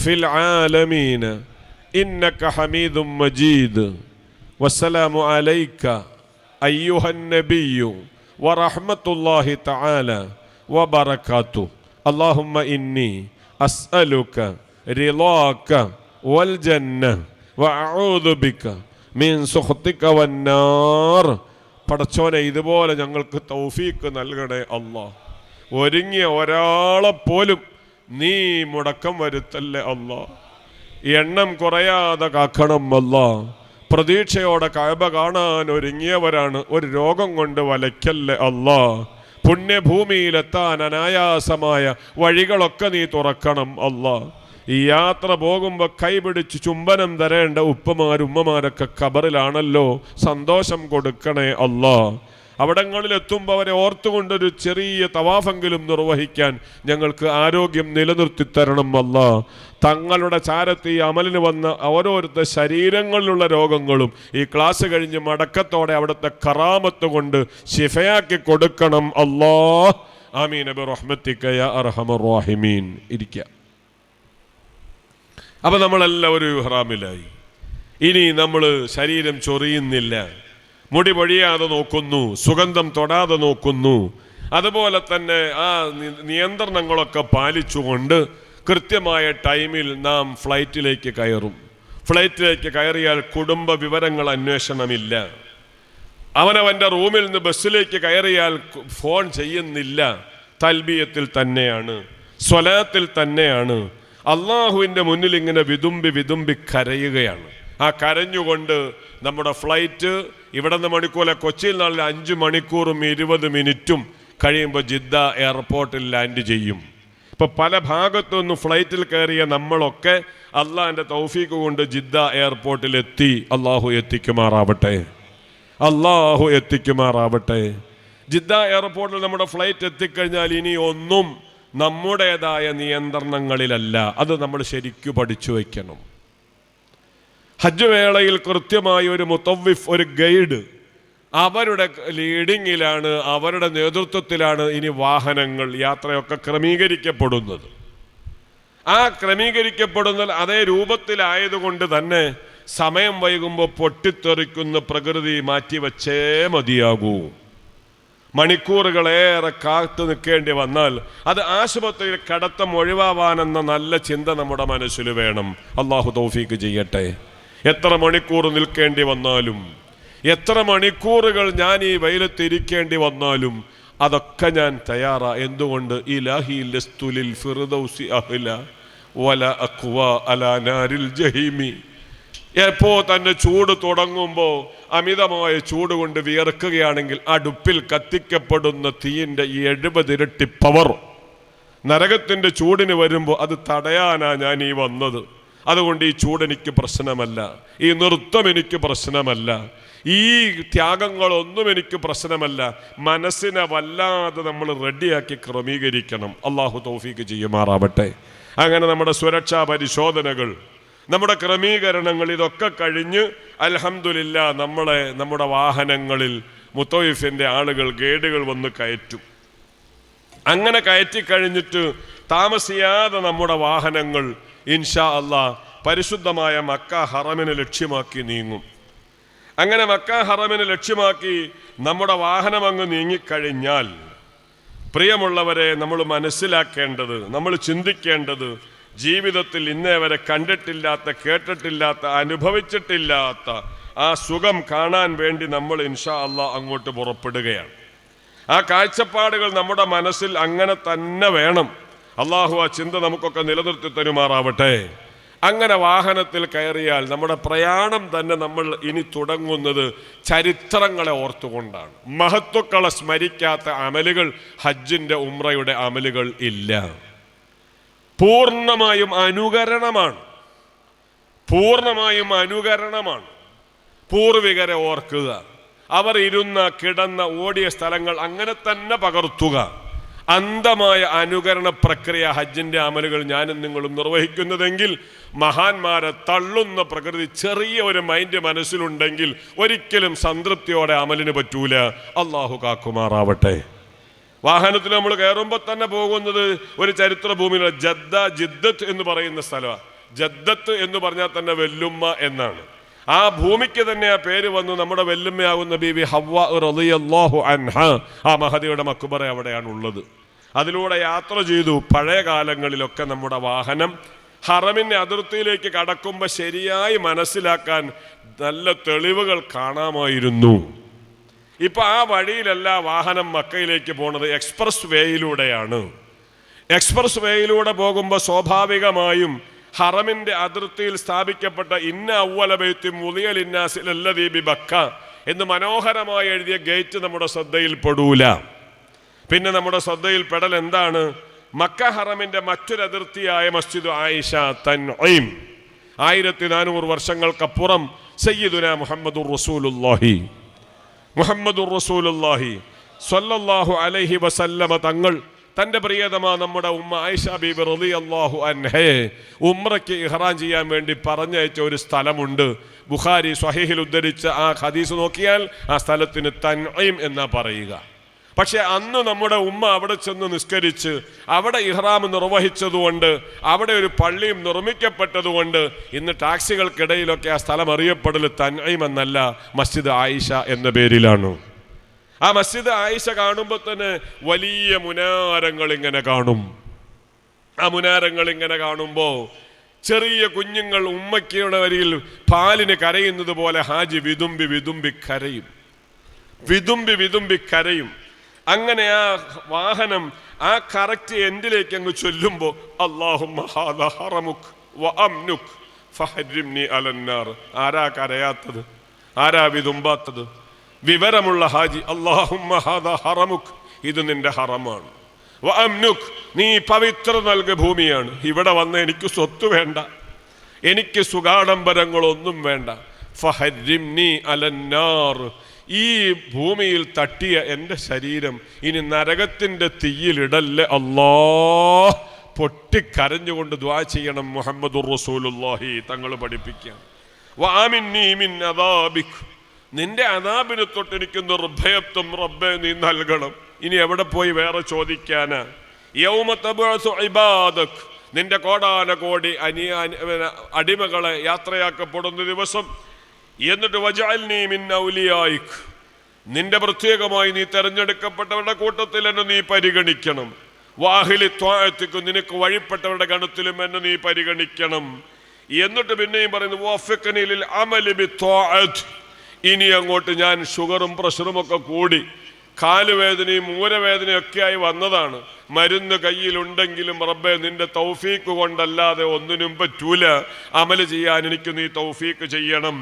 في العالمين إنك حميد مجيد. والسلام عليك أيها النبي ورحمة الله تعالى وبركاته. اللهم إني أسألك رضاك والجنة وأعوذ بك من سخطك والنار. പടച്ചോനെ, ഇതുപോലെ ഞങ്ങൾക്ക് തൗഫീക്ക് നൽകണേ അല്ലാഹ്. ഒരുങ്ങിയ ഒരാളെപ്പോലും നീ മുടക്കം വരുത്തല്ലേ അല്ലാഹ്. എണ്ണം കുറയാതെ കാക്കണം അല്ലാഹ്. പ്രതീക്ഷയോടെ കഅബ കാണാൻ ഒരുങ്ങിയവരാണ്. ഒരു രോഗം കൊണ്ട് വലയ്ക്കല്ലേ അല്ലാഹ്. പുണ്യഭൂമിയിലെത്താൻ അനായാസമായ വഴികളൊക്കെ നീ തുറക്കണം അല്ലാഹ്. ഈ യാത്ര പോകുമ്പോൾ കൈപിടിച്ച് ചുംബനം തരേണ്ട ഉപ്പമാരുമ്മമാരൊക്കെ ഖബറിലാണല്ലോ. സന്തോഷം കൊടുക്കണേ അല്ലാഹ്. അവിടങ്ങളിലെത്തുമ്പോൾ അവരെ ഓർത്തുകൊണ്ടൊരു ചെറിയ തവാഫെങ്കിലും നിർവഹിക്കാൻ ഞങ്ങൾക്ക് ആരോഗ്യം നിലനിർത്തി തരണം അല്ലാഹ്. തങ്ങളുടെ ചാരത്ത് ഈ അമലിന് വന്ന ഓരോരുത്തർ ശരീരങ്ങളിലുള്ള രോഗങ്ങളും ഈ ക്ലാസ് കഴിഞ്ഞ് മടക്കത്തോടെ അവിടുത്തെ കറാമത്ത് കൊണ്ട് ശിഫയാക്കി കൊടുക്കണം അല്ലാഹ്. ആമീൻ ബിറഹ്മതിക യാ അർഹമർ റഹീമീൻ. ഇരിക്കുക. അപ്പം നമ്മളെല്ലാവരും ഇഹ്റാമിലായി. ഇനി നമ്മൾ ശരീരം ചൊറിയുന്നില്ല, മുടി പൊഴിയാതെ നോക്കുന്നു, സുഗന്ധം തൊടാതെ നോക്കുന്നു. അതുപോലെ തന്നെ ആ നിയന്ത്രണങ്ങളൊക്കെ പാലിച്ചുകൊണ്ട് കൃത്യമായ ടൈമിൽ നാം ഫ്ലൈറ്റിലേക്ക് കയറും. ഫ്ലൈറ്റിലേക്ക് കയറിയാൽ കുടുംബ വിവരങ്ങൾ അന്വേഷണമില്ല. അവനവൻ്റെ റൂമിൽ നിന്ന് ബസ്സിലേക്ക് കയറിയാൽ ഫോൺ ചെയ്യുന്നില്ല. തൽബിയത്തിൽ തന്നെയാണ്, സ്വലാത്തിൽ തന്നെയാണ്. അള്ളാഹുവിൻ്റെ മുന്നിൽ ഇങ്ങനെ വിതുമ്പി വിതുമ്പി കരയുകയാണ്. ആ കരഞ്ഞുകൊണ്ട് നമ്മുടെ ഫ്ലൈറ്റ് ഇവിടെ നിന്ന് മണിക്കൂറിലെ കൊച്ചിയിൽ നാളെ 5 മണിക്കൂറും 20 മിനിറ്റും കഴിയുമ്പോൾ ജിദ്ദ എയർപോർട്ടിൽ ലാൻഡ് ചെയ്യും. ഇപ്പോൾ പല ഭാഗത്തു നിന്നും ഫ്ലൈറ്റിൽ കയറിയ നമ്മളൊക്കെ അള്ളാഹിൻ്റെ തൗഫീക്ക് കൊണ്ട് ജിദ്ദ എയർപോർട്ടിൽ എത്തി. അള്ളാഹു എത്തിക്കുമാറാവട്ടെ, അള്ളാഹു എത്തിക്കുമാറാവട്ടെ. ജിദ്ദ എയർപോർട്ടിൽ നമ്മുടെ ഫ്ലൈറ്റ് എത്തിക്കഴിഞ്ഞാൽ ഇനി ഒന്നും നമ്മുടേതായ നിയന്ത്രണങ്ങളിലല്ല. അത് നമ്മൾ ശരിക്കും പഠിച്ചു വയ്ക്കണം. ഹജ്ജ് വേളയിൽ കൃത്യമായി ഒരു മുത്തവ്വിഫ്, ഒരു ഗൈഡ്, അവരുടെ ലീഡിങ്ങിലാണ്, അവരുടെ നേതൃത്വത്തിലാണ് ഇനി വാഹനങ്ങൾ യാത്രയൊക്കെ ക്രമീകരിക്കപ്പെടുന്നത്. ആ ക്രമീകരിക്കപ്പെടുന്ന അതേ രൂപത്തിലായതുകൊണ്ട് തന്നെ സമയം വൈകുമ്പോൾ പൊട്ടിത്തെറിക്കുന്ന പ്രകൃതി മാറ്റിവെച്ചേ മതിയാകൂ. മണിക്കൂറുകളേറെ കാത്തു നിൽക്കേണ്ടി വന്നാൽ അത് ആശുപത്രിയിൽ കടത്തം ഒഴിവാവാനെന്ന നല്ല ചിന്ത നമ്മുടെ മനസ്സിൽ വേണം. അള്ളാഹു തൗഫീക്ക് ചെയ്യട്ടെ. എത്ര മണിക്കൂർ നിൽക്കേണ്ടി വന്നാലും, എത്ര മണിക്കൂറുകൾ ഞാൻ ഈ വെയിലത്തിരിക്കേണ്ടി വന്നാലും അതൊക്കെ ഞാൻ തയ്യാറാ. എന്തുകൊണ്ട്? ഇലാഹി ലസ്തുലിൽ ഫിർദൗസി അഹ്ല വല അഖ്വാ അലാ നാരിൽ ജഹീമി. എപ്പോ തന്നെ ചൂട് തുടങ്ങുമ്പോൾ അമിതമായ ചൂട് കൊണ്ട് വിയർക്കുകയാണെങ്കിൽ അടുപ്പിൽ കത്തിക്കപ്പെടുന്ന തീയിൻ്റെ 70 ഇരട്ടി പവർ നരകത്തിൻ്റെ ചൂടിന് വരുമ്പോൾ അത് തടയാനാ ഞാൻ ഈ വന്നത്. അതുകൊണ്ട് ഈ ചൂടെനിക്ക് പ്രശ്നമല്ല, ഈ നൃത്തം എനിക്ക് പ്രശ്നമല്ല, ഈ ത്യാഗങ്ങളൊന്നും എനിക്ക് പ്രശ്നമല്ല. മനസ്സിനെ വല്ലാതെ നമ്മൾ റെഡിയാക്കി ക്രമീകരിക്കണം. അള്ളാഹു തൗഫീക്ക് ചെയ്യുമാറാവട്ടെ. അങ്ങനെ നമ്മുടെ സുരക്ഷാ പരിശോധനകൾ, നമ്മുടെ ക്രമീകരണങ്ങൾ ഇതൊക്കെ കഴിഞ്ഞ് അൽഹംദുലില്ലാ നമ്മുടെ വാഹനങ്ങളിൽ മുത്തവഫിൻ്റെ ആളുകൾ ഗൈഡുകൾ വന്ന് കയറ്റും. അങ്ങനെ കയറ്റി കഴിഞ്ഞിട്ട് താമസിയാതെ നമ്മുടെ വാഹനങ്ങൾ ഇൻഷാ അല്ലാഹ് പരിശുദ്ധമായ മക്ക ഹറമിനെ ലക്ഷ്യമാക്കി നീങ്ങും. അങ്ങനെ മക്ക ഹറമിനെ ലക്ഷ്യമാക്കി നമ്മുടെ വാഹനം അങ്ങ് നീങ്ങിക്കഴിഞ്ഞാൽ, പ്രിയമുള്ളവരെ, നമ്മൾ മനസ്സിലാക്കേണ്ടത്, നമ്മൾ ചിന്തിക്കേണ്ടത്, ജീവിതത്തിൽ ഇന്നേ വരെ കണ്ടിട്ടില്ലാത്ത, കേട്ടിട്ടില്ലാത്ത, അനുഭവിച്ചിട്ടില്ലാത്ത ആ സുഖം കാണാൻ വേണ്ടി നമ്മൾ ഇൻഷാ അല്ലാഹ് അങ്ങോട്ട് പുറപ്പെടുകയാണ്. ആ കാഴ്ചപ്പാടുകൾ നമ്മുടെ മനസ്സിൽ അങ്ങനെ തന്നെ വേണം. അള്ളാഹു ആ ചിന്ത നമുക്കൊക്കെ നിലനിർത്തി തരുമാറാവട്ടെ. അങ്ങനെ വാഹനത്തിൽ കയറിയാൽ നമ്മുടെ പ്രയാണം തന്നെ നമ്മൾ ഇനി തുടങ്ങുന്നത് ചരിത്രങ്ങളെ ഓർത്തുകൊണ്ടാണ്. മഹത്വക്കളെ സ്മരിക്കാത്ത അമലുകൾ, ഹജ്ജിൻ്റെ ഉംറയുടെ അമലുകൾ ഇല്ല. പൂർണ്ണമായും അനുകരണമാണ്, പൂർണ്ണമായും അനുകരണമാണ്. പൂർവികരെ ഓർക്കുക, അവർ ഇരുന്ന, കിടന്ന, ഓടിയ സ്ഥലങ്ങൾ അങ്ങനെ തന്നെ പകർത്തുക. അന്ധമായ അനുകരണ പ്രക്രിയ ഹജ്ജിൻ്റെ അമലുകൾ ഞാനും നിങ്ങളും നിർവഹിക്കുന്നതെങ്കിൽ, മഹാന്മാരെ തള്ളുന്ന പ്രകൃതി ചെറിയ ഒരു മൈൻഡ് മനസ്സിലുണ്ടെങ്കിൽ ഒരിക്കലും സംതൃപ്തിയോടെ അമലിന് പറ്റൂല. അള്ളാഹു കാക്കുമാറാവട്ടെ. വാഹനത്തിൽ നമ്മൾ കയറുമ്പോൾ തന്നെ പോകുന്നത് ഒരു ചരിത്ര ഭൂമിയിലുള്ള ജിദ്ദത്ത് എന്ന് പറയുന്ന സ്ഥലമാണ്. ജദ്ദത്ത് എന്ന് പറഞ്ഞാൽ തന്നെ വെല്ലുമ്മ എന്നാണ്. ആ ഭൂമിക്ക് തന്നെ ആ പേര് വന്നു. നമ്മുടെ വെല്ലുമ്മയാകുന്ന ബീവി ഹവ്വ റളിയല്ലാഹു അൻഹ, ആ മഹദിയുടെ മക്ബറ അവിടെയാണ് ഉള്ളത്. അതിലൂടെ യാത്ര ചെയ്തു. പഴയ കാലങ്ങളിലൊക്കെ നമ്മുടെ വാഹനം ഹറമിൻ്റെ അതിർത്തിയിലേക്ക് കടക്കുമ്പോൾ ശരിയായി മനസ്സിലാക്കാൻ നല്ല തെളിവുകൾ കാണാമായിരുന്നു. ഇപ്പം ആ വഴിയിലല്ല വാഹനം മക്കയിലേക്ക് പോണത്, എക്സ്പ്രസ് വേയിലൂടെയാണ്. എക്സ്പ്രസ് വേയിലൂടെ പോകുമ്പോൾ സ്വാഭാവികമായും ഹറമിൻ്റെ അതിർത്തിയിൽ സ്ഥാപിക്കപ്പെട്ട ഇന്ന അവ്വല ബൈത്തി മുളിയ ലിന്നാസിൽ അല്ലദീ ബിബക്ക എന്ന് മനോഹരമായി എഴുതിയ ഗേറ്റ് നമ്മുടെ ശ്രദ്ധയിൽ പെടൂല. പിന്നെ നമ്മുടെ ശ്രദ്ധയിൽ പെടൽ എന്താണ്? മക്ക ഹറമിൻ്റെ മറ്റൊരു അതിർത്തിയായ മസ്ജിദ് ആയിഷ തൻഈം. 1400 വർഷങ്ങൾക്കപ്പുറം സയ്യിദുനാ മുഹമ്മദുർ റസൂലുള്ളാഹി സ്വല്ലല്ലാഹു അലൈഹി വസല്ലമ തങ്ങൾ തൻ്റെ പ്രിയതമാ നമ്മുടെ ഉമ്മ ആയിഷ ബീബി റളിയല്ലാഹു അൻഹയെ ഉംറയ്ക്ക് ഇഹ്റാം ചെയ്യാൻ വേണ്ടി പറഞ്ഞയച്ച ഒരു സ്ഥലമുണ്ട്. ബുഖാരി സ്വഹീഹിൽ ഉദ്ധരിച്ച ആ ഹദീസ് നോക്കിയാൽ ആ സ്ഥലത്തിന് തൻഈം എന്നാ പറയുക. പക്ഷെ അന്ന് നമ്മുടെ ഉമ്മ അവിടെ ചെന്ന് നിസ്കരിച്ച് അവിടെ ഇഹ്റാം നിർവഹിച്ചതുകൊണ്ട്, അവിടെ ഒരു പള്ളിയും നിർമ്മിക്കപ്പെട്ടതുകൊണ്ട് ഇന്ന് ടാക്സികൾക്കിടയിലൊക്കെ ആ സ്ഥലം അറിയപ്പെടൽ തൻഈം എന്നല്ല, മസ്ജിദ് ആയിഷ എന്ന പേരിലാണ്. ആ മസ്ജിദ് ആയിഷ കാണുമ്പോൾ തന്നെ വലിയ മുനാരങ്ങൾ ഇങ്ങനെ കാണും. ആ മുനാരങ്ങൾ ഇങ്ങനെ കാണുമ്പോൾ ചെറിയ കുഞ്ഞുങ്ങൾ ഉമ്മയ്ക്കയുടെ വരിയിൽ പാലിന് കരയുന്നത് പോലെ ഹാജി വിതുമ്പി വിതുമ്പി കരയും, വിതുമ്പി വിതുമ്പി കരയും. അങ്ങനെ ആ വാഹനം ആ കറക്റ്റ് എൻഡിലേക്ക് അങ്ങ് ചൊല്ലുമ്പോൾ അല്ലാഹുമ്മ ഹാദാ ഹറമുക് വ അംനുക് ഫഹരിംനി അലന്നാർ. ആരാ കരയാത്തത്? ആരാ വിതുമ്പാത്തത്? വിവരമുള്ള ഹാജി, അല്ലാഹുമ്മ ഹാദാ ഹറമുക്, ഇത് നിന്റെ ഹറമാണ്. വ അംനുക്, നീ പവിത്ര നൽകിയ ഭൂമിയാണ്. ഇവിടെ വന്ന് എനിക്ക് സ്വത്ത് വേണ്ട, എനിക്ക് സുഖാഡംബരങ്ങളൊന്നും വേണ്ട. ഫഹരിംനി അലന്നാർ, ഈ ഭൂമിയിൽ തട്ടിയ എൻ്റെ ശരീരം ഇനി നരകത്തിൻ്റെ തീയിലിടല്ലേ അല്ലാഹ്. പൊട്ടിക്കരഞ്ഞുകൊണ്ട് ദുആ ചെയ്യണം. മുഹമ്മദുർ റസൂലുള്ളാഹി തങ്ങൾ പഠിപ്പിക്കുകയാണ്. വആമിന്നി മിൻ അദാബിക്, നിന്റെ അദാബിനെ തൊട്ട് എനിക്ക് നിർഭയത്വം റബ്ബേ നീ നൽകണം. ഇനി എവിടെ പോയി വേറെ ചോദിക്കാനാ? യൗമ തബ്അസു ഇബാദക്, നിന്റെ കോടാനകോടി അടിമകളെ യാത്രയാക്കപ്പെടുന്ന ദിവസം. എന്നിട്ട് വജഅൽനി മിൻ ഔലിയായിക്, നിന്റെ പ്രത്യേകമായി നീ തെരഞ്ഞെടുക്കപ്പെട്ടവരുടെ കൂട്ടത്തിൽ എന്നെ നീ പരിഗണിക്കണം. വാഹിലി ത്വാഅത്തിക്കും, നിനക്ക് വഴിപ്പെട്ടവരുടെ ഗണത്തിലും എന്നെ നീ പരിഗണിക്കണം. എന്നിട്ട് പിന്നെയും പറയുന്നു വഫിഖ്നി ലിൽ അമലി ബിത്വാഅത്ത്. ഇനി അങ്ങോട്ട് ഞാൻ ഷുഗറും പ്രഷറും ഒക്കെ കൂടി കാലുവേദനയും മൂരവേദനയും ഒക്കെയായി വന്നതാണ്. മരുന്ന് കയ്യിലുണ്ടെങ്കിലും റബ്ബേ നിന്റെ തൗഫീക്ക് കൊണ്ടല്ലാതെ ഒന്നിനും പറ്റൂല. അമല് ചെയ്യാൻ എനിക്ക് നീ തൗഫീക്ക് ചെയ്യണം.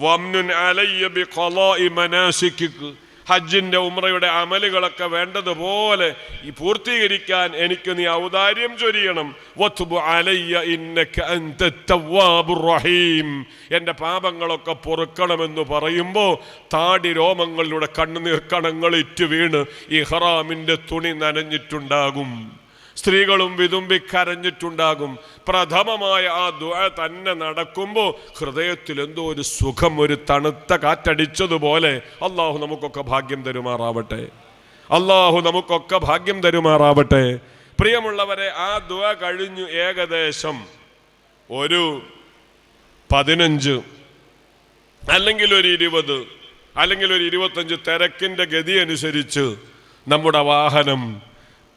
വംനുൻ അലയ്യ ബിഖളാഇ മനാസികിക്, ഹജ്ജിന്റെ ഉംറയുടെ അമലുകളൊക്കെ വേണ്ടതുപോലെ ഈ പൂർത്തീകരിക്കാൻ എനിക്ക് നീ ഔദാര്യം ചൊരിയണം. വതുബ് അലയ്യ ഇന്നക അൻതത് തവ്വാബുർ റഹീം, എൻ്റെ പാപങ്ങളൊക്കെ പൊറുക്കണമെന്ന് പറയുമ്പോൾ താടി രോമങ്ങളിലൂടെ കണ്ണുനീർ കണങ്ങൾ ഇറ്റു വീണ് ഇഹ്റാമിൻ്റെ തുണി നനഞ്ഞിട്ടുണ്ടാകും. സ്ത്രീകളും വിതുമ്പിക്കരഞ്ഞിട്ടുണ്ടാകും. പ്രഥമമായ ആ ദുആ തന്നെ നടക്കുമ്പോൾ ഹൃദയത്തിൽ എന്തോ ഒരു സുഖം, ഒരു തണുത്ത കാറ്റടിച്ചതുപോലെ. അള്ളാഹു നമുക്കൊക്കെ ഭാഗ്യം തരുമാറാവട്ടെ. അള്ളാഹു നമുക്കൊക്കെ ഭാഗ്യം തരുമാറാവട്ടെ. പ്രിയമുള്ളവരെ, ആ ദുആ കഴിഞ്ഞു ഏകദേശം ഒരു 15 അല്ലെങ്കിൽ ഒരു 20 അല്ലെങ്കിൽ ഒരു 25 തിരക്കിൻ്റെ ഗതി അനുസരിച്ച് നമ്മുടെ വാഹനം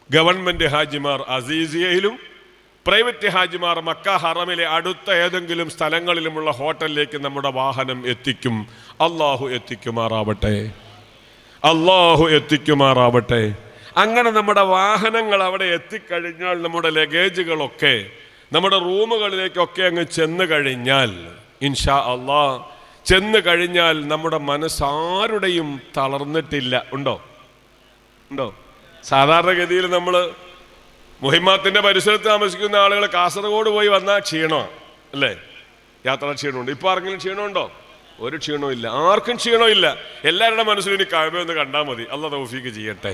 ഗവൺമെൻറ് ഹാജിമാർ അസീസിയയിലും പ്രൈവറ്റ് ഹാജിമാർ മക്ക ഹറമിലെ അടുത്ത ഏതെങ്കിലും സ്ഥലങ്ങളിലുമുള്ള ഹോട്ടലിലേക്ക് നമ്മുടെ വാഹനം എത്തിക്കും. അള്ളാഹു എത്തിക്കുമാറാവട്ടെ. അള്ളാഹു എത്തിക്കുമാറാവട്ടെ. അങ്ങനെ നമ്മുടെ വാഹനങ്ങൾ അവിടെ എത്തിക്കഴിഞ്ഞാൽ നമ്മുടെ ലഗേജുകളൊക്കെ നമ്മുടെ റൂമുകളിലേക്കൊക്കെ അങ്ങ് ചെന്ന് കഴിഞ്ഞാൽ, ഇൻഷാ അള്ളാഹ് ചെന്ന് കഴിഞ്ഞാൽ നമ്മുടെ മനസ്സാരുടെയും തളർന്നിട്ടില്ല. ഉണ്ടോ? സാധാരണഗതിയിൽ നമ്മൾ മുഹിമാത്തിൻ്റെ പരിസരത്ത് താമസിക്കുന്ന ആളുകൾ കാസർഗോഡ് പോയി വന്നാൽ ക്ഷീണമാണ് അല്ലേ? യാത്രാ ക്ഷീണമുണ്ട്. ഇപ്പോൾ ആർക്കെങ്കിലും ക്ഷീണമുണ്ടോ? ഒരു ക്ഷീണവും ഇല്ല. ആർക്കും ക്ഷീണമില്ല. എല്ലാവരുടെ മനസ്സിലും ഇനി കഅബ ഒന്ന് കണ്ടാൽ മതി. അള്ളാഹ് തൗഫീക്ക് ചെയ്യട്ടെ.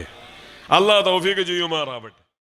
അള്ളാഹ് തൗഫീക്ക് ചെയ്യുമാറാവട്ടെ.